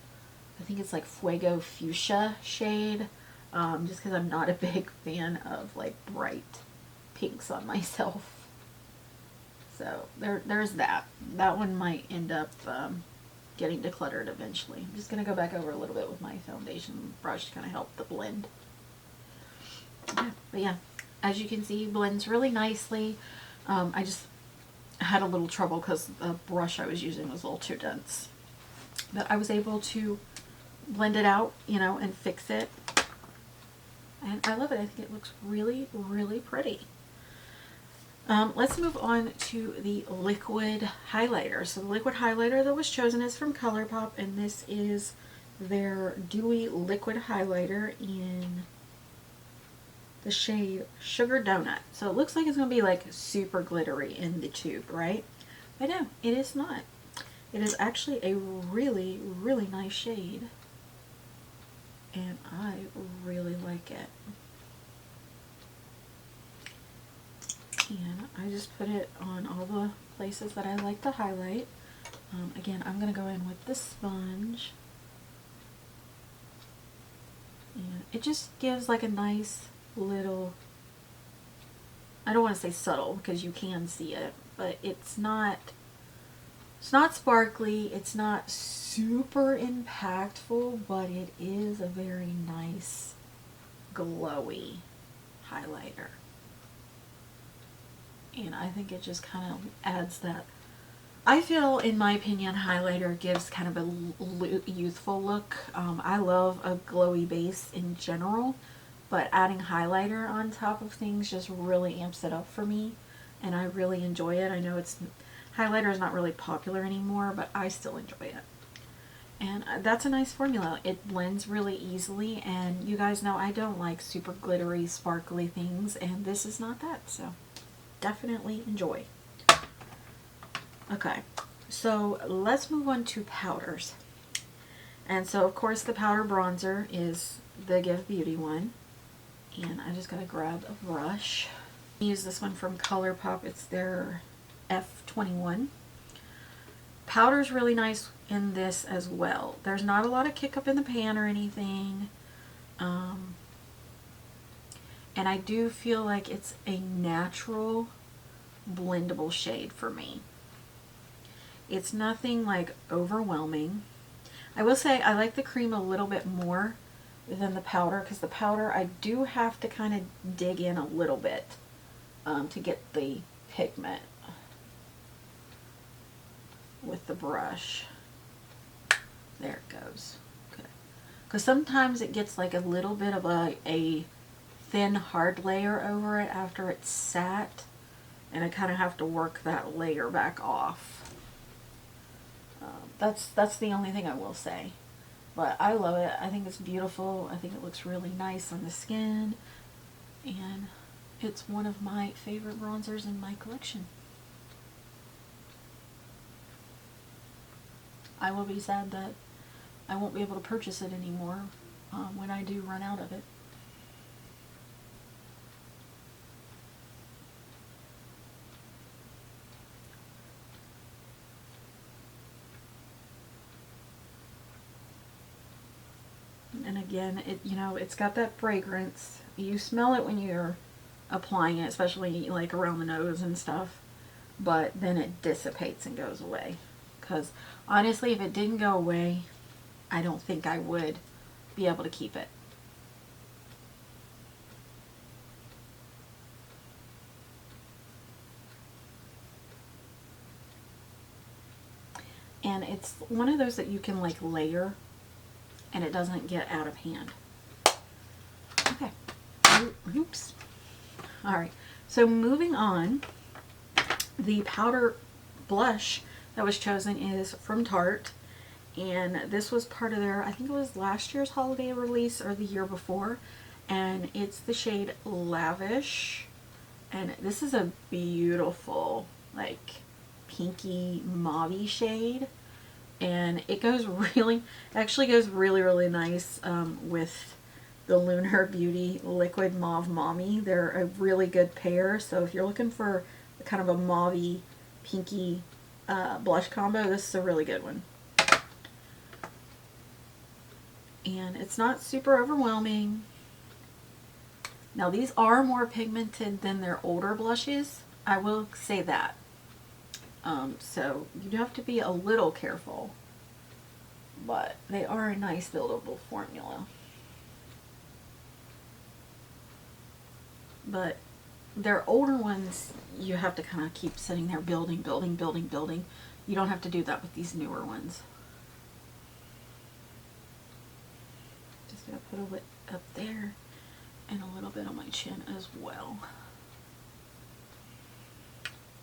I think it's like Fuego Fuchsia shade. Just because I'm not a big fan of like bright pinks on myself. So there's that. That one might end up getting decluttered eventually. I'm just going to go back over a little bit with my foundation brush to kind of help the blend. But yeah, as you can see, blends really nicely. I just had a little trouble because the brush I was using was a little too dense. But I was able to blend it out, you know, and fix it. And I love it. I think it looks really, really pretty. Let's move on to the liquid highlighter. So the liquid highlighter that was chosen is from ColourPop, and this is their Dewy liquid highlighter in the shade Sugar Donut. So it looks like it's going to be like super glittery in the tube, right? But no, it is not. It is actually a really, really nice shade. And I really like it. And I just put it on all the places that I like to highlight. Again, I'm going to go in with the sponge. And it just gives like a nice little, I don't want to say subtle because you can see it, but it's not sparkly, it's not super impactful, but it is a very nice glowy highlighter. And I think it just kind of adds that. I feel, in my opinion, highlighter gives kind of a youthful look. I love a glowy base in general, but adding highlighter on top of things just really amps it up for me, and I really enjoy it. I know highlighter is not really popular anymore, but I still enjoy it. And that's a nice formula. It blends really easily, and you guys know I don't like super glittery, sparkly things, and this is not that, so definitely enjoy. Okay, so let's move on to powders. And so, of course, the powder bronzer is the Give Beauty one. And I just gotta grab a brush. I use this one from ColourPop. It's their F21. Powder's really nice in this as well. There's not a lot of kick up in the pan or anything. And I do feel like it's a natural blendable shade for me. It's nothing like overwhelming. I will say I like the cream a little bit more than the powder, because the powder I do have to kind of dig in a little bit to get the pigment with the brush. There it goes. Okay. Because sometimes it gets like a little bit of a thin hard layer over it after it's sat, and I kind of have to work that layer back off. That's the only thing I will say. But I love it. I think it's beautiful. I think it looks really nice on the skin. And it's one of my favorite bronzers in my collection. I will be sad that I won't be able to purchase it anymore when I do run out of it. And again, it, you know, it's got that fragrance. You smell it when you're applying it, especially like around the nose and stuff. But then it dissipates and goes away. Because honestly, if it didn't go away, I don't think I would be able to keep it. And it's one of those that you can like layer and it doesn't get out of hand. Okay. Oops. Alright. So moving on, the powder blush that was chosen is from Tarte. And this was part of their, I think it was last year's holiday release or the year before. And it's the shade Lavish. And this is a beautiful, like, pinky mauve shade, and it goes really, actually goes really nice with the Lunar Beauty Liquid Mauve Mami. They're a really good pair, so if you're looking for kind of a mauve pinky blush combo, this is a really good one. And it's not super overwhelming. Now these are more pigmented than their older blushes, I will say that. So you do have to be a little careful, but they are a nice buildable formula. But their older ones, you have to kind of keep sitting there building. You don't have to do that with these newer ones. Just gonna put a bit up there and a little bit on my chin as well.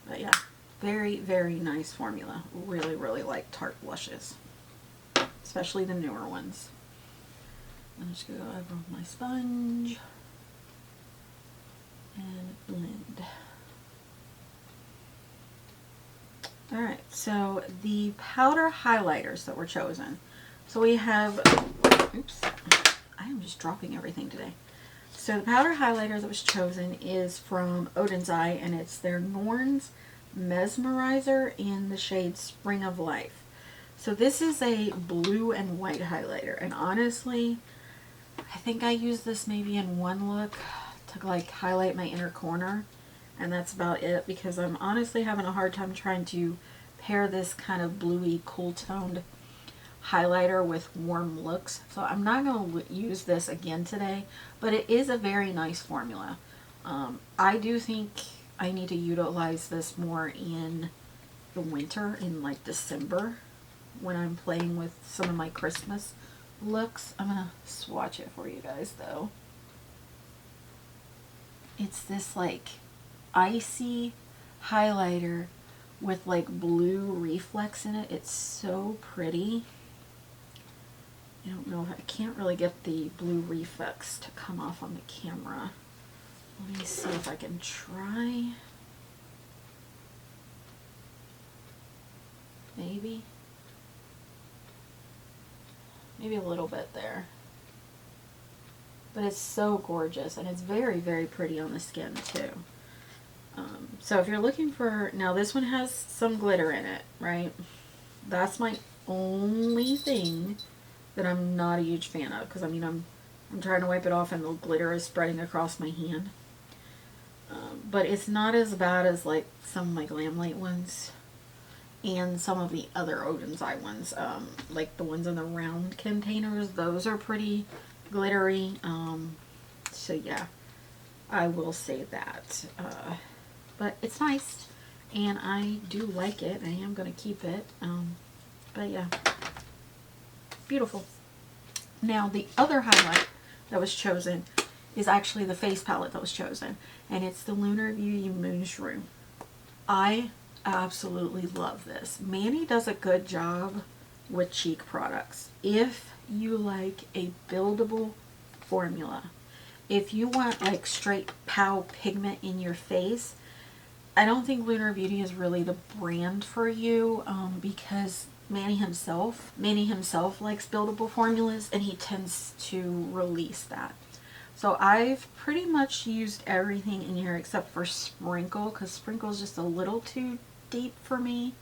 But yeah. Very nice formula. Really like Tarte blushes, especially the newer ones. I'm just going to go over with my sponge and blend. Alright, so the powder highlighters that were chosen. So we have, oops, I am just dropping everything today. So the powder highlighter that was chosen is from Odin's Eye, and it's their Norns Mesmerizer in the shade Spring of Life. So this is a blue and white highlighter, and honestly, I think I use this maybe in one look to like highlight my inner corner, and that's about it, because I'm honestly having a hard time trying to pair this kind of bluey, cool toned highlighter with warm looks. So I'm not going to use this again today, but it is a very nice formula. I do think I need to utilize this more in the winter, in like December, when I'm playing with some of my Christmas looks. I'm going to swatch it for you guys though. It's this like icy highlighter with like blue reflex in it. It's so pretty. I don't know if I can't really get the blue reflex to come off on the camera. Let me see if I can try. Maybe a little bit there. But it's so gorgeous, and it's very pretty on the skin too. So if you're looking for, now this one has some glitter in it, right? That's my only thing that I'm not a huge fan of, because I mean I'm trying to wipe it off and the glitter is spreading across my hand. But it's not as bad as like some of my Glamlite ones and some of the other Odin's Eye ones, like the ones in the round containers. Those are pretty glittery. So yeah, I will say that. But it's nice, and I do like it. I am going to keep it. But yeah, beautiful. Now the other highlight that was chosen is actually the face palette that was chosen, and it's the Lunar Beauty Moonshroom. I absolutely love this. Mani does a good job with cheek products. If you like a buildable formula, if you want like straight pow pigment in your face, I don't think Lunar Beauty is really the brand for you, because Mani himself likes buildable formulas, and he tends to release that. So I've pretty much used everything in here except for Sprinkle, because Sprinkle is just a little too deep for me.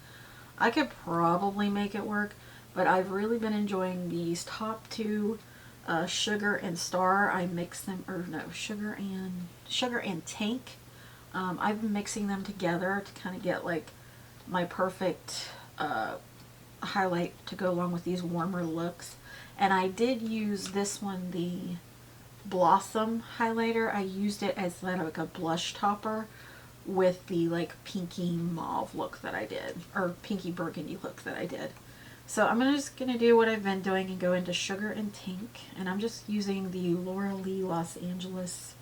I could probably make it work, but I've really been enjoying these top two Sugar and Star. I mix them, or no, Sugar and Tank. I've been mixing them together to kind of get like my perfect highlight to go along with these warmer looks. And I did use this one, the Blossom highlighter. I used it as like a blush topper with the like pinky mauve look that I did, or pinky burgundy look that I did. So I'm just going to do what I've been doing and go into Sugar and Tank. And I'm just using the Laura Lee Los Angeles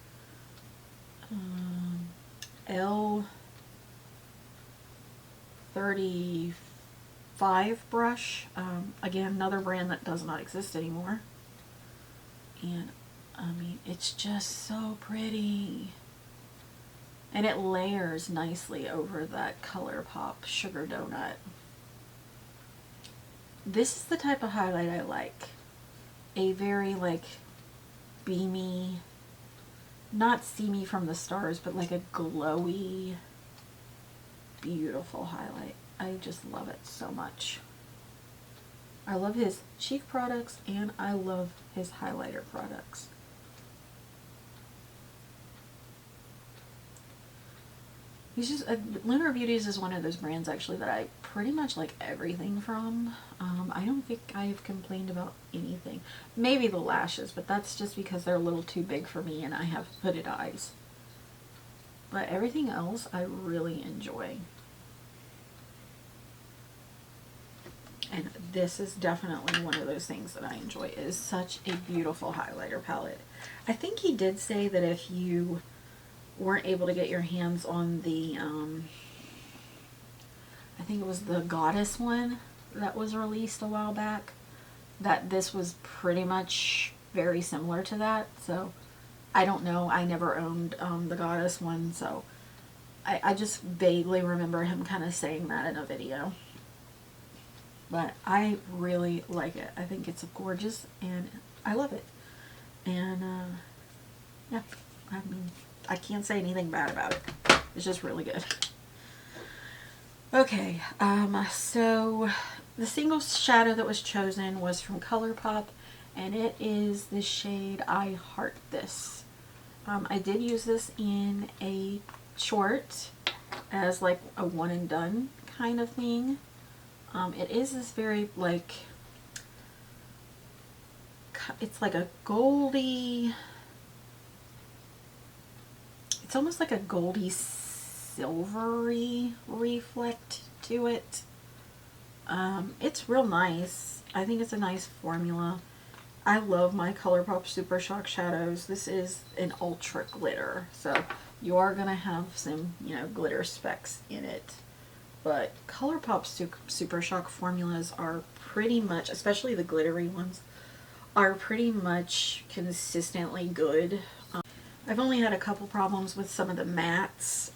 L35 brush. Again, another brand that does not exist anymore. And I mean, it's just so pretty. And it layers nicely over that ColourPop Sugar Donut. This is the type of highlight I like. A very like beamy, not see me from the stars, but like a glowy, beautiful highlight. I just love it so much. I love his cheek products and I love his highlighter products. He's just, Lunar Beauties is one of those brands actually that I pretty much like everything from. I don't think I've complained about anything. Maybe the lashes, but that's just because they're a little too big for me and I have hooded eyes. But everything else I really enjoy. And this is definitely one of those things that I enjoy. It is such a beautiful highlighter palette. I think he did say that if you weren't able to get your hands on the, I think it was the Goddess one that was released a while back, that this was pretty much very similar to that. So I don't know. I never owned the Goddess one, so I just vaguely remember him kind of saying that in a video. But I really like it. I think it's gorgeous and I love it. And yeah, I mean, I can't say anything bad about it. It's just really good. Okay, so the single shadow that was chosen was from ColourPop, and it is the shade I Heart This. I did use this in a short as like a one and done kind of thing. It is this very like, it's like a goldy, it's almost like a goldy silvery reflect to it. It's real nice. I think it's a nice formula. I love my ColourPop Supershock shadows. This is an ultra glitter, so you are going to have some, you know, glitter specks in it. But ColourPop Supershock formulas are pretty much, especially the glittery ones, are pretty much consistently good. I've only had a couple problems with some of the mattes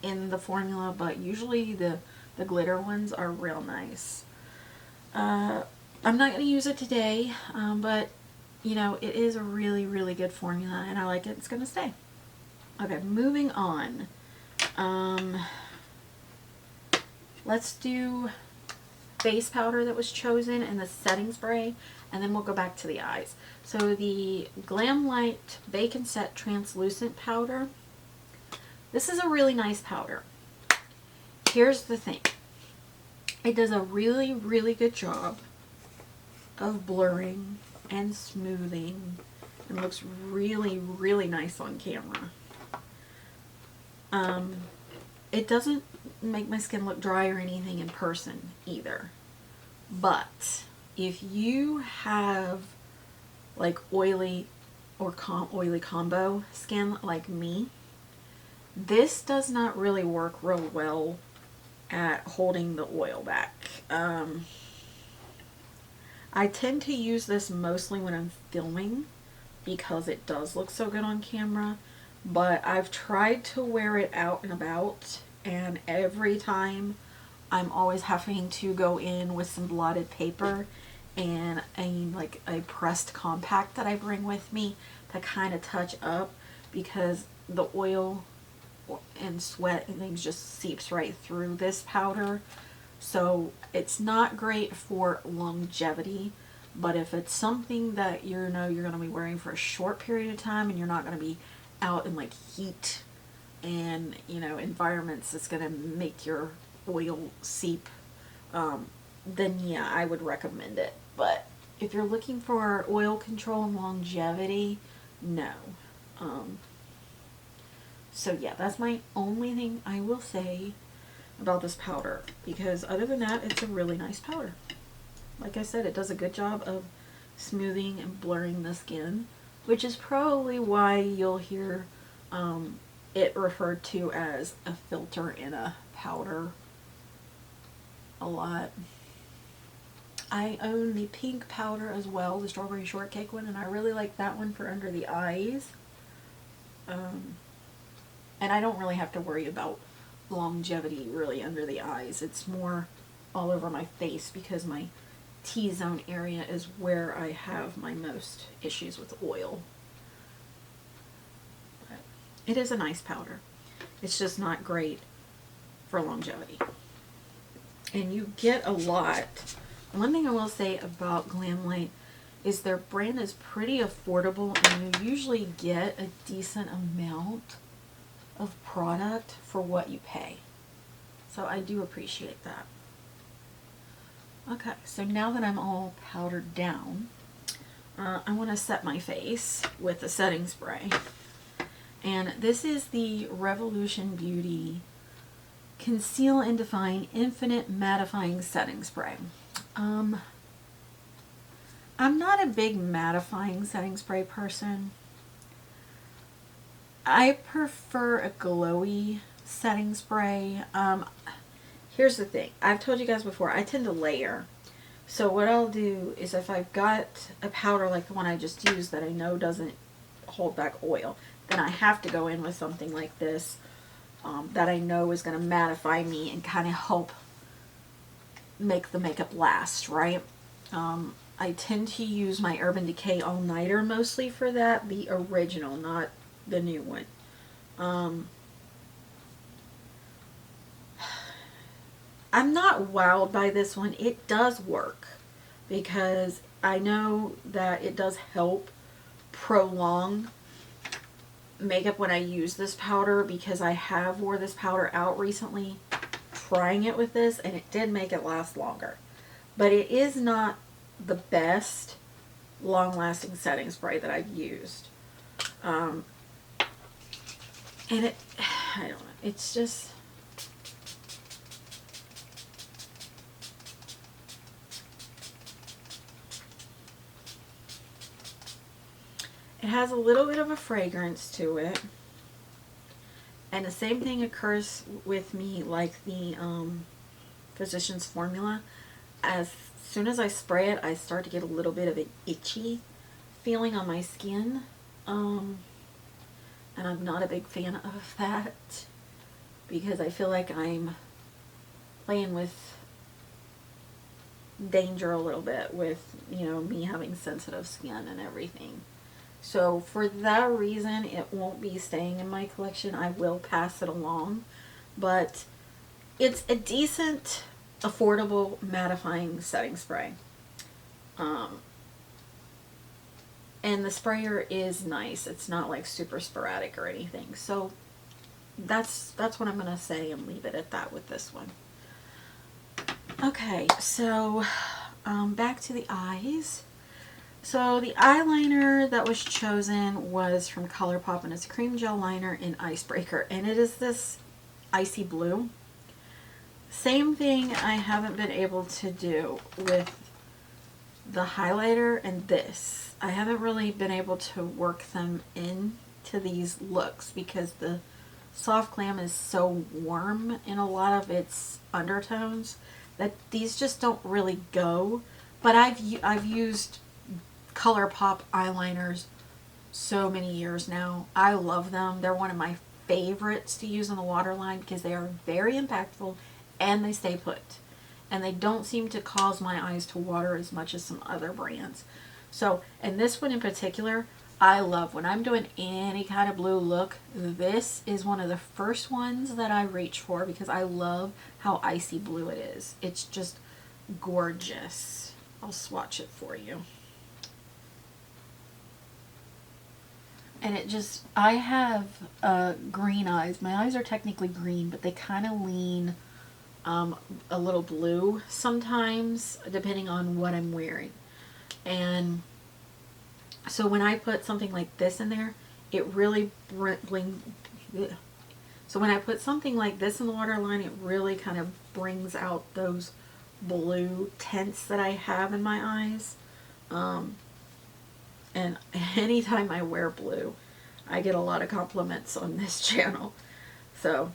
in the formula, but usually the glitter ones are real nice. I'm not going to use it today, but you know, it is a really, really good formula and I like it. It's going to stay. Okay, moving on. Let's do base powder that was chosen and the setting spray, and then we'll go back to the eyes. So the Glamlite Bake and Set Translucent Powder. This is a really nice powder. Here's the thing. It does a really, really good job of blurring and smoothing and looks really, really nice on camera. It doesn't make my skin look dry or anything in person either. But if you have like oily or oily combo skin like me, this does not really work real well at holding the oil back. I tend to use this mostly when I'm filming because it does look so good on camera, but I've tried to wear it out and about, and every time I'm always having to go in with some blotted paper and a pressed compact that I bring with me to kind of touch up, because the oil and sweat and things just seeps right through this powder. So it's not great for longevity, But if it's something that you know you're going to be wearing for a short period of time and you're not going to be out in like heat and, you know, environments that's going to make your oil seep, then yeah, I would recommend it. But if you're looking for oil control and longevity, no. So yeah, that's my only thing I will say about this powder, because other than that, it's a really nice powder. Like I said, it does a good job of smoothing and blurring the skin, which is probably why you'll hear it referred to as a filter in a powder a lot. I own the pink powder as well, the strawberry shortcake one, and I really like that one for under the eyes. And I don't really have to worry about longevity really under the eyes. It's more all over my face because my T-zone area is where I have my most issues with oil. But it is a nice powder. It's just not great for longevity. And you get a lot. One thing I will say about Glamlite is their brand is pretty affordable, and you usually get a decent amount of product for what you pay. So I do appreciate that. Okay, so now that I'm all powdered down, I want to set my face with the setting spray. And this is the Revolution Beauty Conceal and Define Infinite Mattifying Setting Spray. I'm not a big mattifying setting spray person. I prefer a glowy setting spray. Here's the thing. I've told you guys before, I tend to layer. So what I'll do is if I've got a powder like the one I just used that I know doesn't hold back oil, then I have to go in with something like this that I know is going to mattify me and kind of help make the makeup last, right? I tend to use my Urban Decay All Nighter mostly for that, the original, not the new one. I'm not wowed by this one. It does work because I know that it does help prolong makeup when I use this powder, because I have wore this powder out recently trying it with this, and it did make it last longer. But it is not the best long-lasting setting spray that I've used. And it, I don't know, it's just, it has a little bit of a fragrance to it. And the same thing occurs with me like the Physicians Formula. As soon as I spray it, I start to get a little bit of an itchy feeling on my skin. And I'm not a big fan of that because I feel like I'm playing with danger a little bit with, you know, me having sensitive skin and everything. So for that reason, it won't be staying in my collection. I will pass it along, but it's a decent, affordable mattifying setting spray. And the sprayer is nice. It's not like super sporadic or anything. So that's what I'm going to say and leave it at that with this one. Okay, so back to the eyes. So the eyeliner that was chosen was from ColourPop, and it's a cream gel liner in Icebreaker, and it is this icy blue. Same thing I haven't been able to do with the highlighter and this. I haven't really been able to work them into these looks because the Soft Glam is so warm in a lot of its undertones that these just don't really go. But I've used ColourPop eyeliners so many years now. I love them. They're one of my favorites to use in the waterline because they are very impactful and they stay put. And they don't seem to cause my eyes to water as much as some other brands. So, and this one in particular, I love. When I'm doing any kind of blue look, this is one of the first ones that I reach for because I love how icy blue it is. It's just gorgeous. I'll swatch it for you. And it just, I have green eyes. My eyes are technically green, but they kind of lean a little blue sometimes, depending on what I'm wearing. And so when I put something like this in there, it really so when I put something like this in the waterline, it really kind of brings out those blue tints that I have in my eyes. And anytime I wear blue, I get a lot of compliments on this channel. So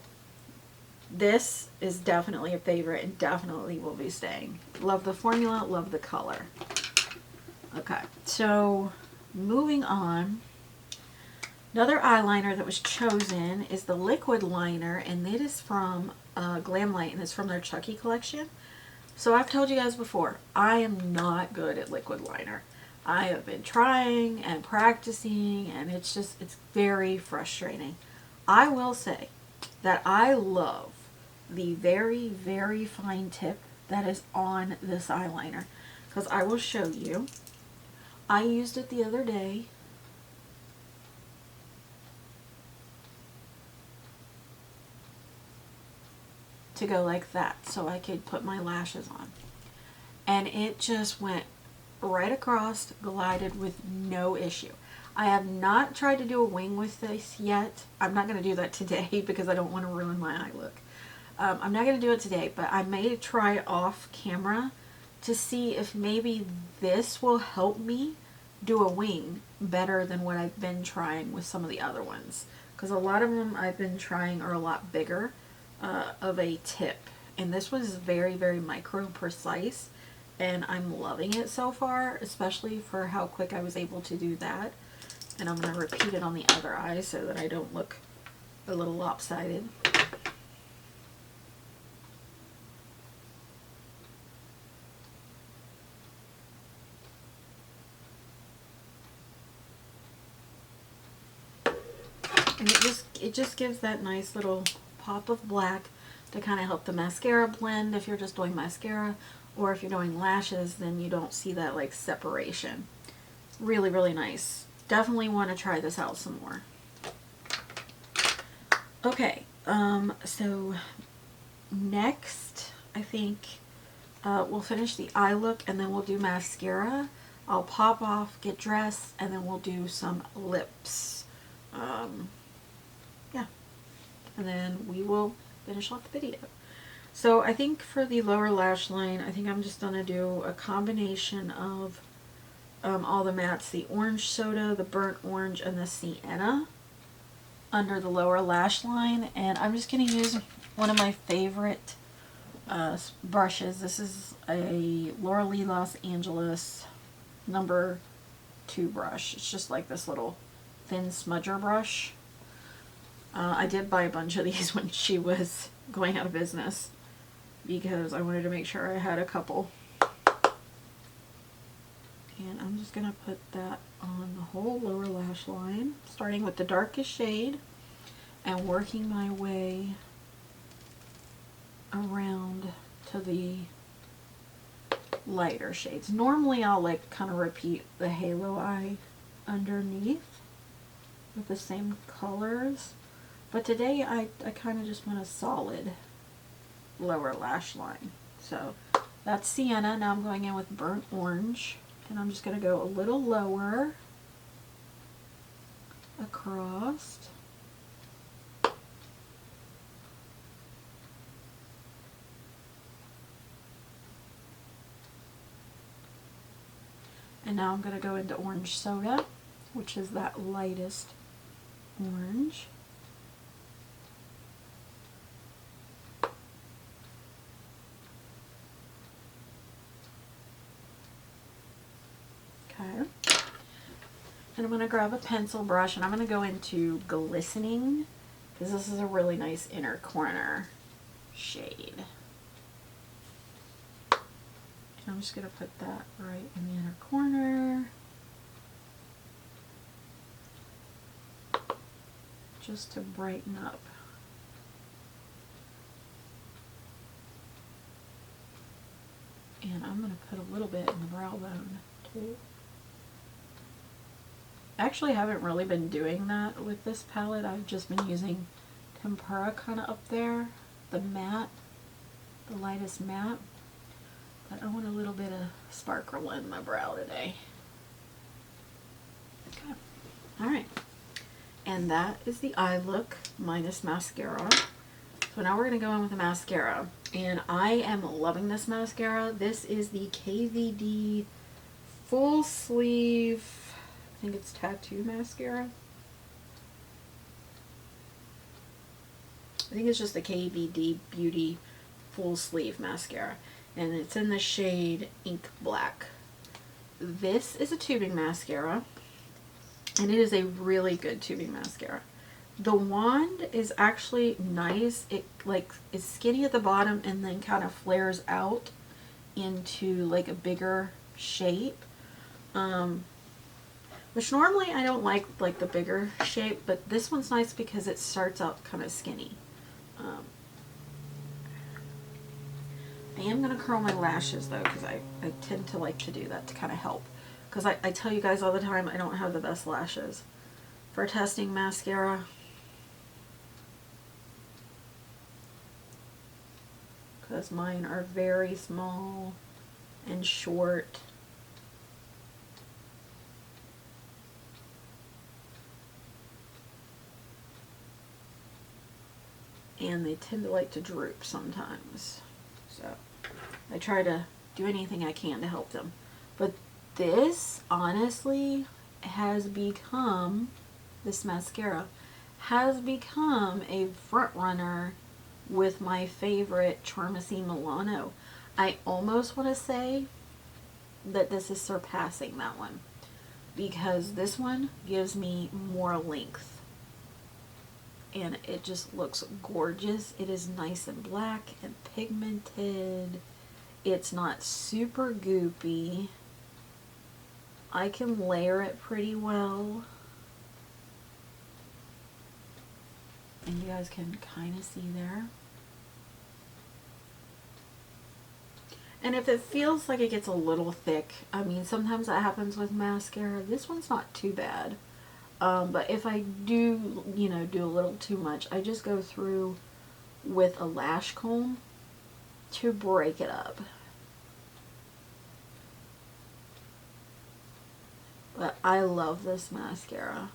this is definitely a favorite and definitely will be staying. Love the formula, love the color. Okay, so moving on. Another eyeliner that was chosen is the liquid liner, and it is from Glamlite, and it's from their Chucky collection. So I've told you guys before, I am not good at liquid liner. I have been trying and practicing, and it's very frustrating. I will say that I love the very, very fine tip that is on this eyeliner, because I will show you. I used it the other day. To go like that so I could put my lashes on. And it just went right across, glided with no issue. I have not tried to do a wing with this yet. I'm not going to do that today because I don't want to ruin my eye look. I'm not going to do it today, but I may try off camera to see if maybe this will help me do a wing better than what I've been trying with some of the other ones. Because a lot of them I've been trying are a lot bigger of a tip. And this was very, very micro precise. And I'm loving it so far, especially for how quick I was able to do that. And I'm going to repeat it on the other eye so that I don't look a little lopsided. And it just gives that nice little pop of black to kind of help the mascara blend if you're just doing mascara, or if you're doing lashes, then you don't see that like separation. Really, really nice. Definitely want to try this out some more. Okay, so next I think we'll finish the eye look and then we'll do mascara. I'll pop off, get dressed, and then we'll do some lips. Yeah, and then we will finish off the video. So I think for the lower lash line, I think I'm just going to do a combination of all the mattes, the orange soda, the burnt orange, and the sienna under the lower lash line. And I'm just going to use one of my favorite brushes. This is a Laura Lee Los Angeles number 2 brush. It's just like this little thin smudger brush. I did buy a bunch of these when she was going out of business because I wanted to make sure I had a couple. And I'm just going to put that on the whole lower lash line, starting with the darkest shade and working my way around to the lighter shades. Normally I'll like kind of repeat the halo eye underneath with the same colors, but today I kind of just want a solid lower lash line. So that's sienna. Now I'm going in with burnt orange, and I'm just going to go a little lower across. And now I'm going to go into orange soda, which is that lightest orange. Okay. And I'm going to grab a pencil brush and I'm going to go into glistening, because this is a really nice inner corner shade. And I'm just going to put that right in the inner corner, just to brighten up. And And I'm going to put a little bit in the brow bone too. Actually, I haven't really been doing that with this palette. I've just been using Tempera kind of up there, the matte, the lightest matte. But I want a little bit of sparkle in my brow today. Okay. Alright. And that is the eye look minus mascara. So now we're going to go in with the mascara. And I am loving this mascara. This is the KVD full sleeve, I think it's tattoo mascara. I think it's just the KVD Beauty full sleeve mascara. And it's in the shade Ink Black. This is a tubing mascara. And it is a really good tubing mascara. The wand is actually nice. It like is skinny at the bottom and then kind of flares out into like a bigger shape. Which normally I don't like the bigger shape, but this one's nice because it starts out kind of skinny. I am going to curl my lashes though, because I tend to like to do that to kind of help. Because I tell you guys all the time I don't have the best lashes. For testing mascara, because mine are very small and short. And they tend to like to droop sometimes. So I try to do anything I can to help them. But this honestly has become, this mascara has become a front runner with my favorite Charmacy Milano. I almost want to say that this is surpassing that one, because this one gives me more length. And it just looks gorgeous. It is nice and black and pigmented. It's not super goopy. I can layer it pretty well. And you guys can kind of see there. And if it feels like it gets a little thick, I mean, sometimes that happens with mascara. This one's not too bad. But if I do, you know, do a little too much, I just go through with a lash comb to break it up. But I love this mascara.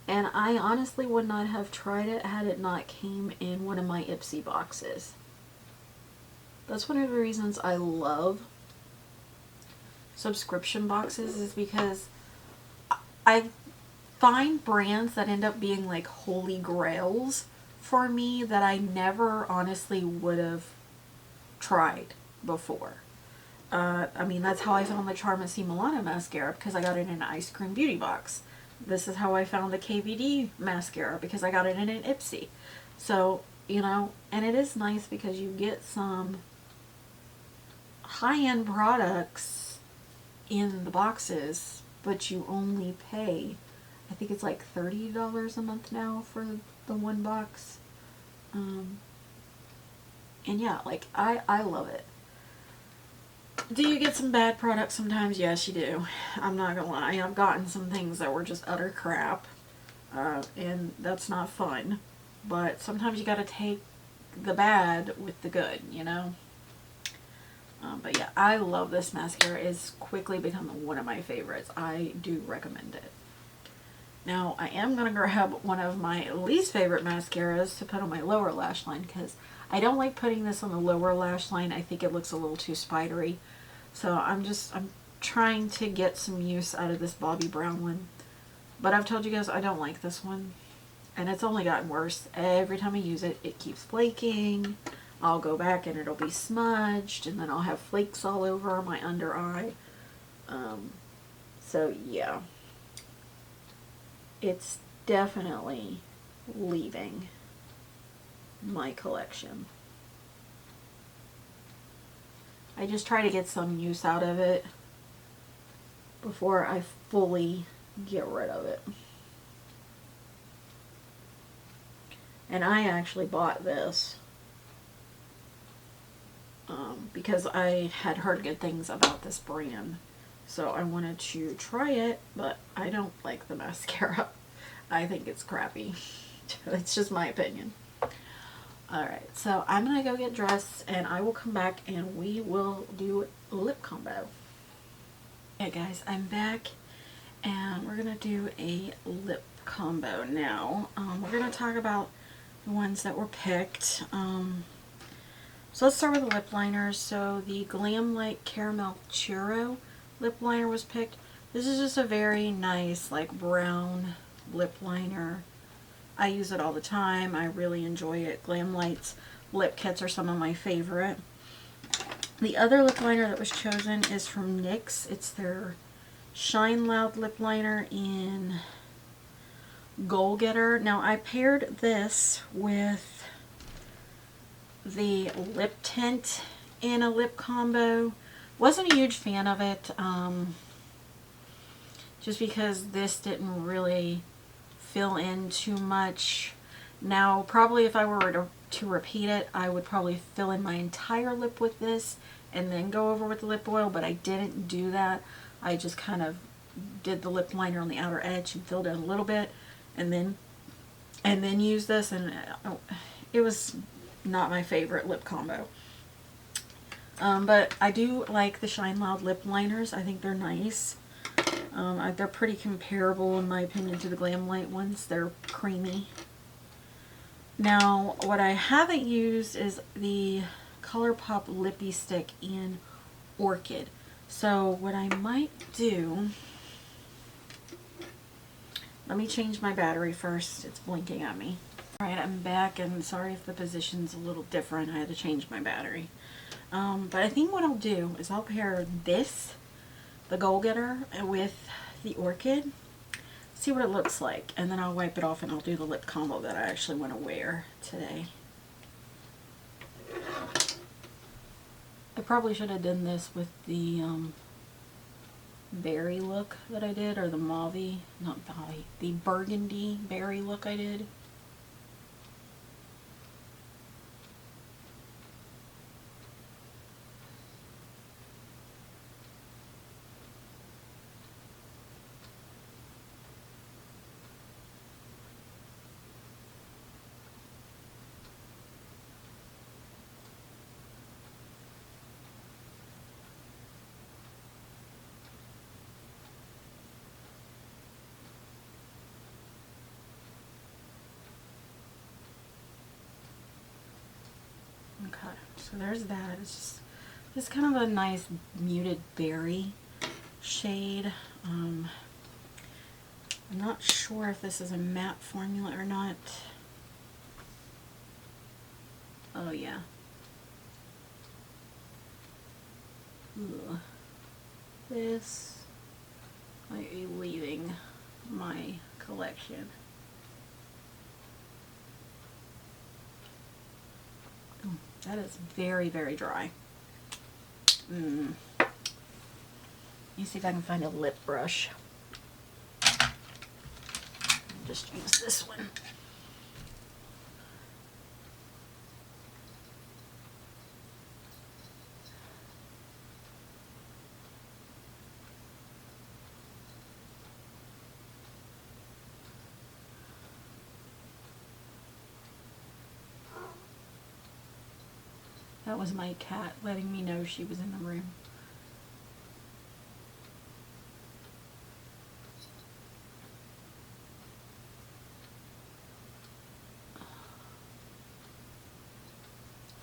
And I honestly would not have tried it had it not came in one of my Ipsy boxes. That's one of the reasons I love subscription boxes, is because I find brands that end up being like holy grails for me that I never honestly would have tried before. I mean, that's how I found the Charmacy Milano mascara, because I got it in an Ice Cream Beauty box. This is how I found the KVD mascara, because I got it in an Ipsy. So, you know, and it is nice because you get some high-end products in the boxes, but you only pay, I think it's like $30 a month now for the one box. And yeah, like I love it. Do you get some bad products sometimes? Yes, you do. I'm not gonna lie. I've gotten some things that were just utter crap. And that's not fun. But sometimes you gotta take the bad with the good, you know? But yeah, I love this mascara. It's quickly become one of my favorites. I do recommend it. Now, I am going to grab one of my least favorite mascaras to put on my lower lash line, because I don't like putting this on the lower lash line. I think it looks a little too spidery. So I'm trying to get some use out of this Bobbi Brown one. But I've told you guys I don't like this one. And it's only gotten worse. Every time I use it, it keeps flaking. I'll go back and it'll be smudged, and then I'll have flakes all over my under eye. So yeah, it's definitely leaving my collection. I just try to get some use out of it before I fully get rid of it. And I actually bought this because I had heard good things about this brand. So I wanted to try it, but I don't like the mascara. I think it's crappy. It's just my opinion. Alright, so I'm going to go get dressed and I will come back and we will do lip combo. Okay guys, I'm back and we're going to do a lip combo now. We're going to talk about the ones that were picked. So let's start with the lip liners. So the Glamlite Caramel Churro lip liner was picked. This is just a very nice like brown lip liner. I use it all the time. I really enjoy it. Glamlite's lip kits are some of my favorite. The other lip liner that was chosen is from NYX. It's their Shine Loud lip liner in Goal Getter. Now I paired this with the lip tint in a lip combo. Wasn't a huge fan of it, just because this didn't really fill in too much. Now probably if I were to repeat it, I would probably fill in my entire lip with this and then go over with the lip oil, but I didn't do that. I just kind of did the lip liner on the outer edge and filled in a little bit and then used this, and it was not my favorite lip combo. But I do like the Shine Loud lip liners. I think they're nice. They're pretty comparable in my opinion to the Glamlite ones. They're creamy. Now what I haven't used is the ColourPop Lippy Stick in Orchid. So what I might do, let me change my battery first. It's blinking at me. Alright, I'm back, and sorry if the position's a little different. I had to change my battery. But I think what I'll do is I'll pair this, the Goal Getter, with the Orchid, see what it looks like, and then I'll wipe it off and I'll do the lip combo that I actually want to wear today. I probably should have done this with the berry look that I did, or the mauve, not mauve, the burgundy berry look I did. Okay, so there's that. It's just kind of a nice muted berry shade. I'm not sure if this is a matte formula or not. Oh yeah. Ugh. This might be leaving my collection. That is very, very dry. Let me see if I can find a lip brush. I'll just use this one. That was my cat letting me know she was in the room.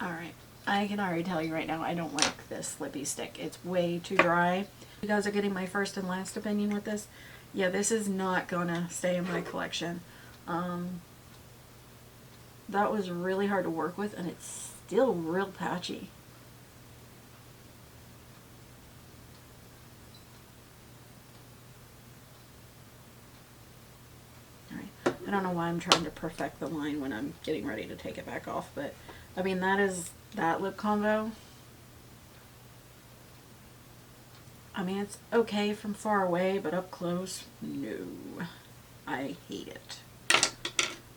Alright, I can already tell you right now I don't like this lippy stick. It's way too dry. You guys are getting my first and last opinion with this. Yeah, this is not gonna stay in my collection. That was really hard to work with, and it's still real patchy. Alright, I don't know why I'm trying to perfect the line when I'm getting ready to take it back off, but I mean, that is that lip combo. I mean, it's okay from far away, but up close, no. I hate it.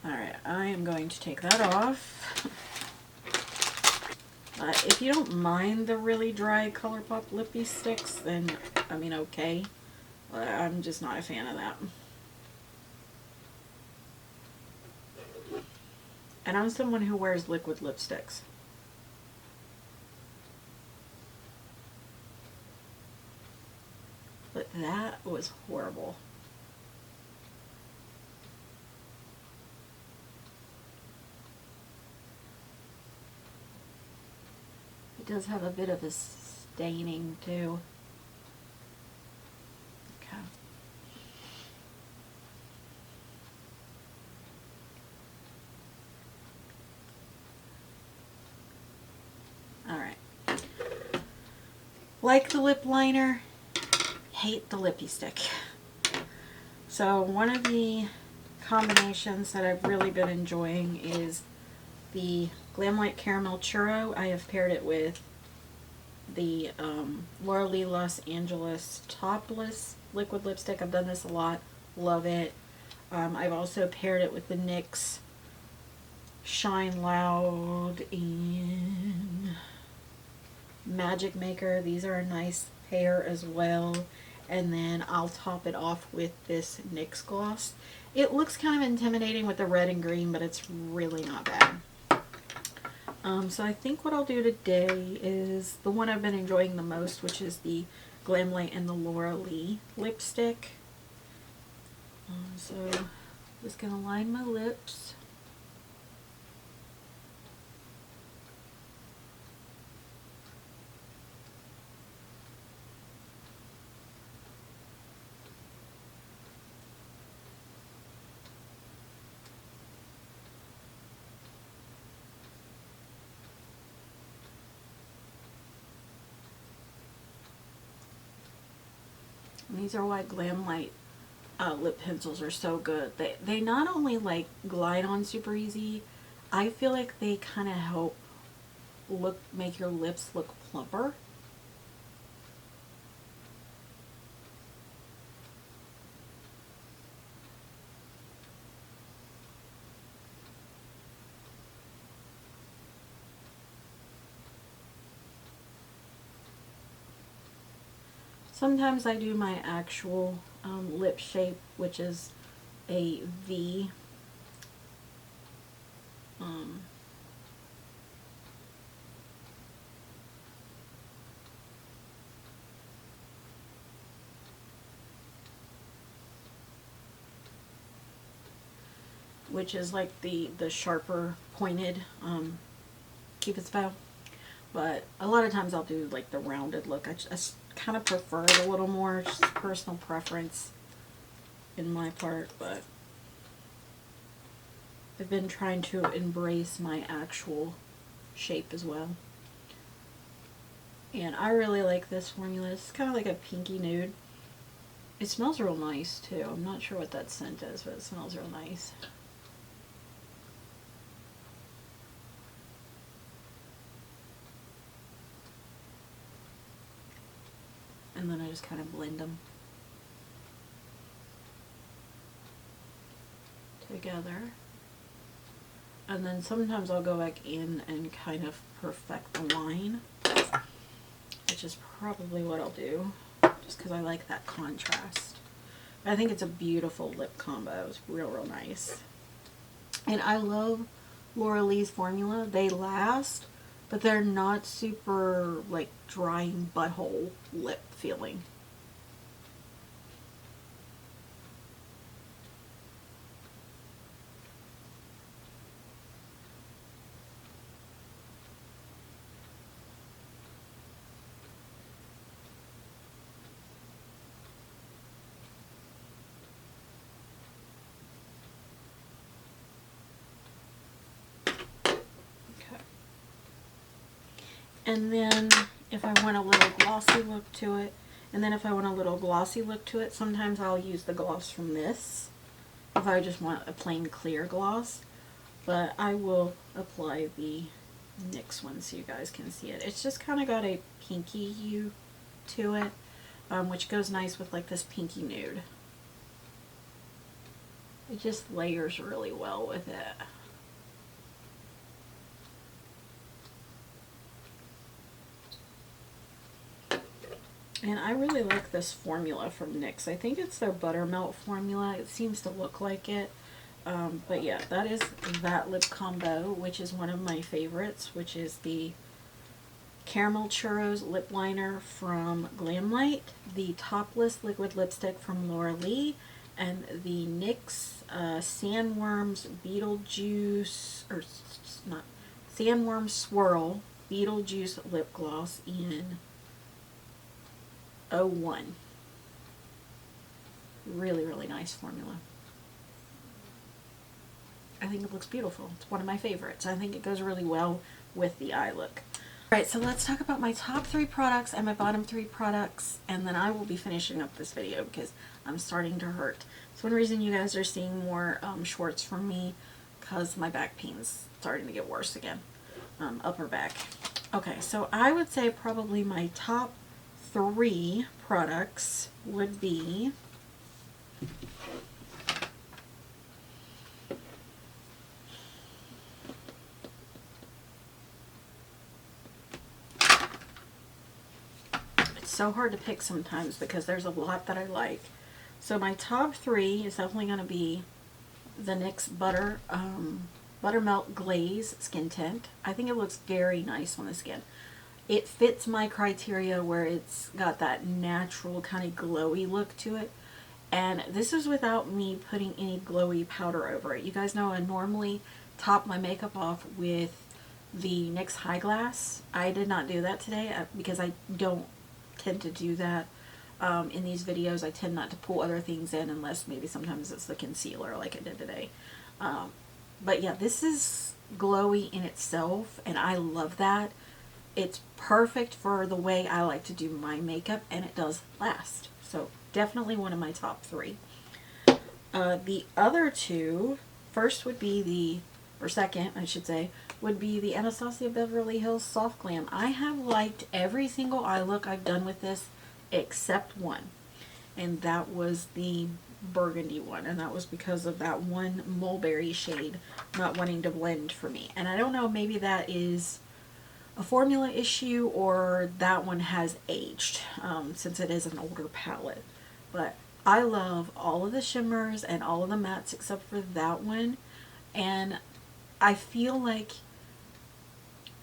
Alright, I am going to take that off. If you don't mind the really dry ColourPop lippy sticks, then, I mean, okay. I'm just not a fan of that. And I'm someone who wears liquid lipsticks. But that was horrible. It does have a bit of a staining too. Okay. Alright. Like the lip liner, hate the lippy stick. So one of the combinations that I've really been enjoying is the Glamlite Caramel Churro. I have paired it with the Laura Lee Los Angeles Topless liquid lipstick. I've done this a lot. Love it. I've also paired it with the NYX Shine Loud and Magic Maker. These are a nice pair as well. And then I'll top it off with this NYX gloss. It looks kind of intimidating with the red and green, but it's really not bad. So I think what I'll do today is the one I've been enjoying the most, which is the Glamlite and the Laura Lee lipstick. So I'm just going to line my lips. These are why Glamlite lip pencils are so good. They not only like glide on super easy, I feel like they kind of help make your lips look plumper. Sometimes I do my actual lip shape, which is a V. Which is like the sharper pointed Cupid's bow. But a lot of times I'll do like the rounded look. I just kind of prefer it a little more, just personal preference in my part, but I've been trying to embrace my actual shape as well. And I really like this formula. It's kind of like a pinky nude. It smells real nice too. I'm not sure what that scent is, but it smells real nice. And then I just kind of blend them together. And then sometimes I'll go back in and kind of perfect the line, which is probably what I'll do, just because I like that contrast. I think it's a beautiful lip combo. It's real nice. And I love Laura Lee's formula. They last, but they're not super like drying butthole lip feeling. And then if I want a little glossy look to it, sometimes I'll use the gloss from this if I just want a plain clear gloss. But I will apply the NYX one so you guys can see it. It's just kind of got a pinky hue to it, which goes nice with like this pinky nude. It just layers really well with it. And I really like this formula from NYX. I think it's their Buttermelt formula. It seems to look like it. But yeah, that is that lip combo, which is one of my favorites, which is the Caramel Churros Lip Liner from Glamlite, the Topless Liquid Lipstick from Laura Lee, and the NYX Sandworms Beetlejuice, or not, Sandworm Swirl Beetlejuice Lip Gloss in 01. Really, really nice formula. I think it looks beautiful. It's one of my favorites. I think it goes really well with the eye look. Alright, so let's talk about my top 3 products and my bottom 3 products, and then I will be finishing up this video because I'm starting to hurt. It's one reason you guys are seeing more shorts from me, because my back pain's starting to get worse again. Upper back. Okay, so I would say probably my top 3 products would be so hard to pick sometimes because there's a lot that I like. So my top 3 is definitely going to be the NYX Buttermelt Glaze Skin Tint. I think it looks very nice on the skin. It fits my criteria where it's got that natural kind of glowy look to it. And this is without me putting any glowy powder over it. You guys know I normally top my makeup off with the NYX High Glass. I did not do that today because I don't tend to do that in these videos. I tend not to pull other things in unless maybe sometimes it's the concealer like I did today. But yeah, this is glowy in itself and I love that. It's perfect for the way I like to do my makeup and it does last. So definitely one of my top 3. The other 2, first would be the, or second I should say, would be the Anastasia Beverly Hills Soft Glam. I have liked every single eye look I've done with this except one, and that was the burgundy one, and that was because of that one mulberry shade not wanting to blend for me. And I don't know, maybe that is a formula issue or that one has aged since it is an older palette. But I love all of the shimmers and all of the mattes except for that one, and I feel like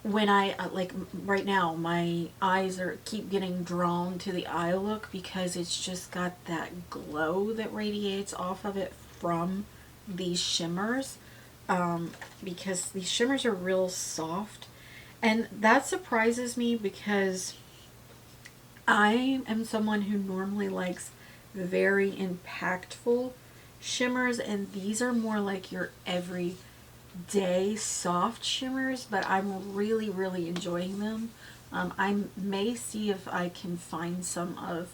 when I, like right now, my eyes keep getting drawn to the eye look because it's just got that glow that radiates off of it from these shimmers. Because these shimmers are real soft. And that surprises me because I am someone who normally likes very impactful shimmers, and these are more like your everyday soft shimmers, but I'm really, really enjoying them. I may see if I can find some of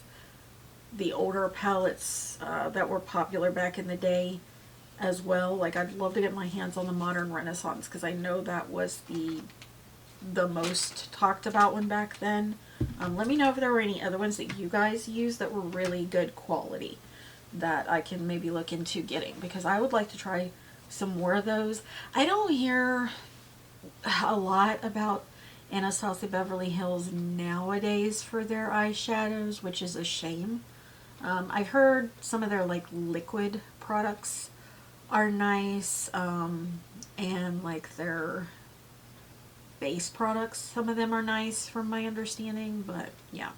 the older palettes that were popular back in the day as well. Like, I'd love to get my hands on the Modern Renaissance because I know that was the most talked about one back then. Let me know if there were any other ones that you guys used that were really good quality that I can maybe look into getting, because I would like to try some more of those. I don't hear a lot about Anastasia Beverly Hills nowadays for their eyeshadows, which is a shame. I've heard some of their like liquid products are nice, and like their base products, some of them are nice from my understanding, but yeah.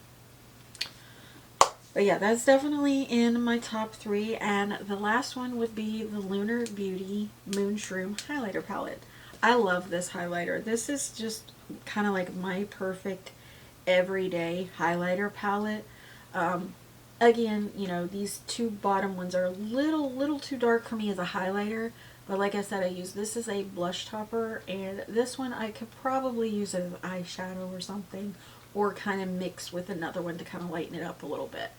But yeah, that's definitely in my top 3. And the last one would be the Lunar Beauty Moonshroom highlighter palette. I love this highlighter. This is just kind of like my perfect everyday highlighter palette. Again, you know, these 2 bottom ones are a little too dark for me as a highlighter. But like I said, I use this as a blush topper, and this one I could probably use as eyeshadow or something, or kind of mix with another one to kind of lighten it up a little bit.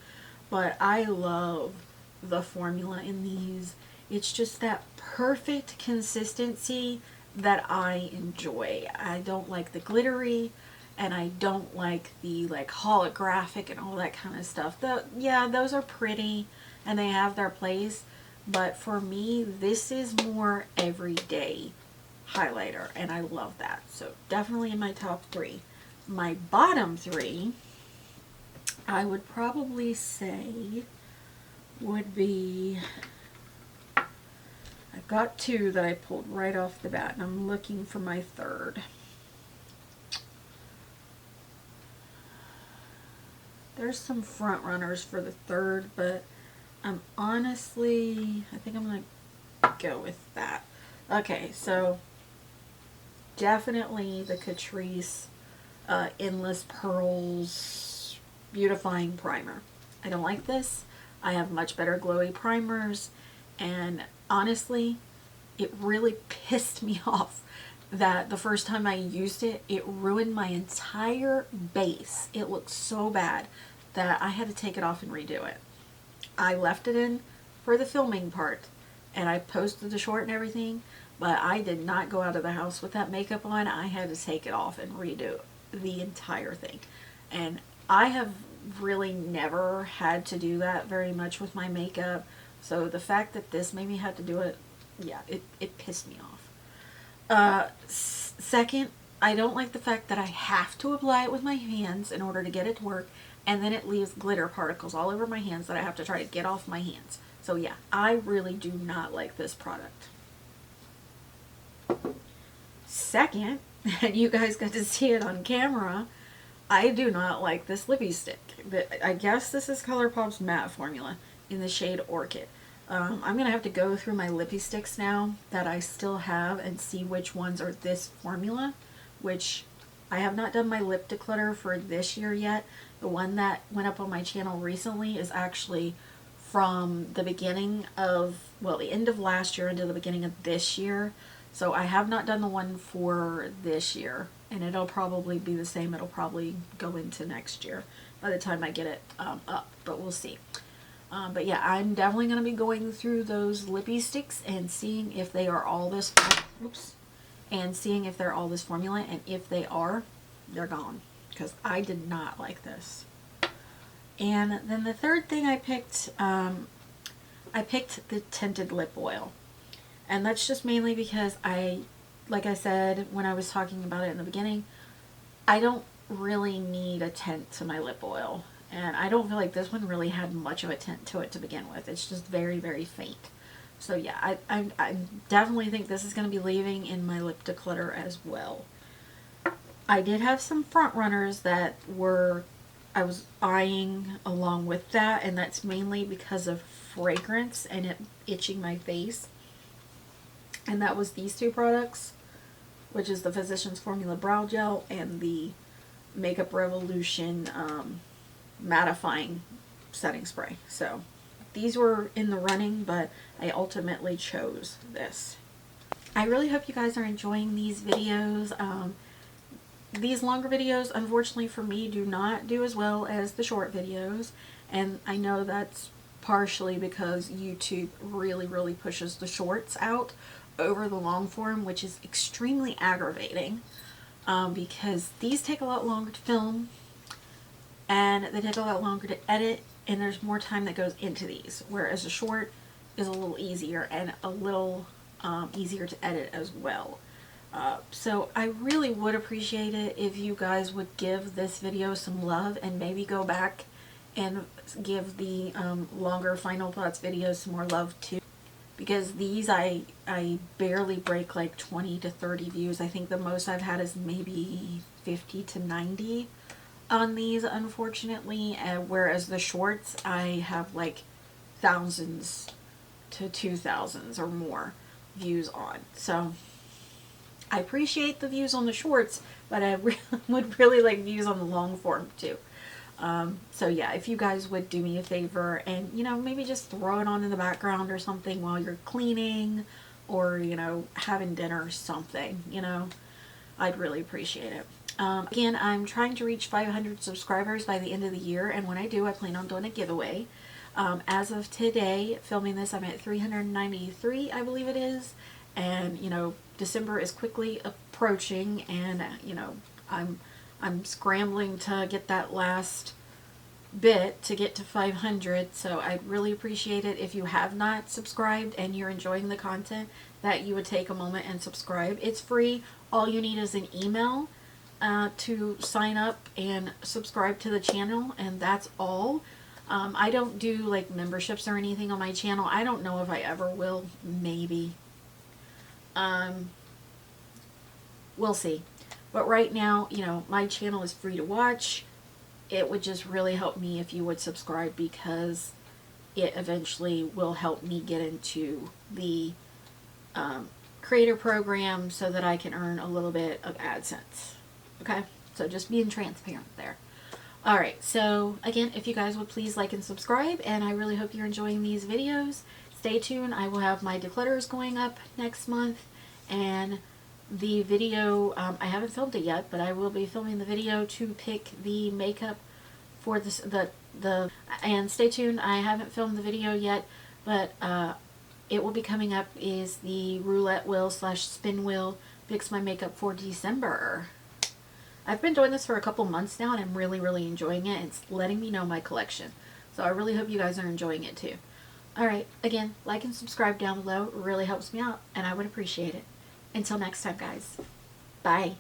But I love the formula in these. It's just that perfect consistency that I enjoy. I don't like the glittery, and I don't like the like holographic and all that kind of stuff. Yeah, those are pretty and they have their place, but for me, this is more everyday highlighter, and I love that. So definitely in my top 3. My bottom 3 I would probably say would be, I've got two that I pulled right off the bat, and I'm looking for my third. There's some front runners for the third, but I'm honestly, I think I'm going to go with that. Okay, so definitely the Catrice Endless Pearls Beautifying Primer. I don't like this. I have much better glowy primers, and honestly, it really pissed me off that the first time I used it, it ruined my entire base. It looked so bad that I had to take it off and redo it. I left it in for the filming part, and I posted the short and everything, but I did not go out of the house with that makeup on. I had to take it off and redo the entire thing. And I have really never had to do that very much with my makeup, so the fact that this made me have to do it, yeah, it pissed me off. Second, I don't like the fact that I have to apply it with my hands in order to get it to work, and then it leaves glitter particles all over my hands that I have to try to get off my hands. So yeah, I really do not like this product. Second, and you guys got to see it on camera, I do not like this lippy stick. I guess this is ColourPop's matte formula in the shade Orchid. I'm going to have to go through my lippy sticks now that I still have and see which ones are this formula, which I have not done my lip declutter for this year yet. The one that went up on my channel recently is actually from the beginning of, well, the end of last year into the beginning of this year. So I have not done the one for this year, and it'll probably be the same. It'll probably go into next year by the time I get it up, but we'll see. But yeah, I'm definitely going to be going through those lippy sticks and seeing if they are all this, oops, and seeing if they're all this formula, and if they are, they're gone, because I did not like this. And then the third thing I picked the tinted lip oil. And that's just mainly because like I said when I was talking about it in the beginning, I don't really need a tint to my lip oil. And I don't feel like this one really had much of a tint to it to begin with. It's just very, very faint. So yeah, I definitely think this is going to be leaving in my lip declutter as well. I did have some front runners that I was eyeing along with that, and that's mainly because of fragrance and it itching my face. And that was these two products, which is the Physicians Formula Brow Gel and the Makeup Revolution Mattifying Setting Spray. So these were in the running, but I ultimately chose this. I really hope you guys are enjoying these videos. These longer videos, unfortunately for me, do not do as well as the short videos. And I know that's partially because YouTube really, really pushes the shorts out over the long form, which is extremely aggravating because these take a lot longer to film and they take a lot longer to edit, and there's more time that goes into these, whereas a short is a little easier and a little easier to edit as well. So I really would appreciate it if you guys would give this video some love and maybe go back and give the longer Final Thoughts videos some more love too. Because these I barely break like 20 to 30 views. I think the most I've had is maybe 50 to 90 on these, unfortunately. Whereas the shorts I have like thousands to 2,000s or more views on. So I appreciate the views on the shorts, but I would really like views on the long form too. So yeah, if you guys would do me a favor and, you know, maybe just throw it on in the background or something while you're cleaning or, you know, having dinner or something, you know, I'd really appreciate it. Again, I'm trying to reach 500 subscribers by the end of the year, and when I do, I plan on doing a giveaway. As of today, filming this, I'm at 393, I believe it is, and, you know, December is quickly approaching, and, you know, I'm scrambling to get that last bit to get to 500, so I'd really appreciate it if you have not subscribed and you're enjoying the content, that you would take a moment and subscribe. It's free. All you need is an email to sign up and subscribe to the channel, and that's all. I don't do like memberships or anything on my channel. I don't know if I ever will. Maybe. We'll see. But right now, you know, my channel is free to watch. It would just really help me if you would subscribe, because it eventually will help me get into the creator program so that I can earn a little bit of AdSense. Okay? So just being transparent there. Alright, so again, if you guys would please like and subscribe, and I really hope you're enjoying these videos. Stay tuned. I will have my declutters going up next month, and the video, I haven't filmed it yet, but I will be filming the video to pick the makeup for this, and stay tuned. I haven't filmed the video yet, but it will be coming up, is the roulette wheel / spin wheel fix my makeup for December. I've been doing this for a couple months now, and I'm really, really enjoying it. It's letting me know my collection. So I really hope you guys are enjoying it too. Alright, again, like and subscribe down below. It really helps me out, and I would appreciate it. Until next time, guys. Bye.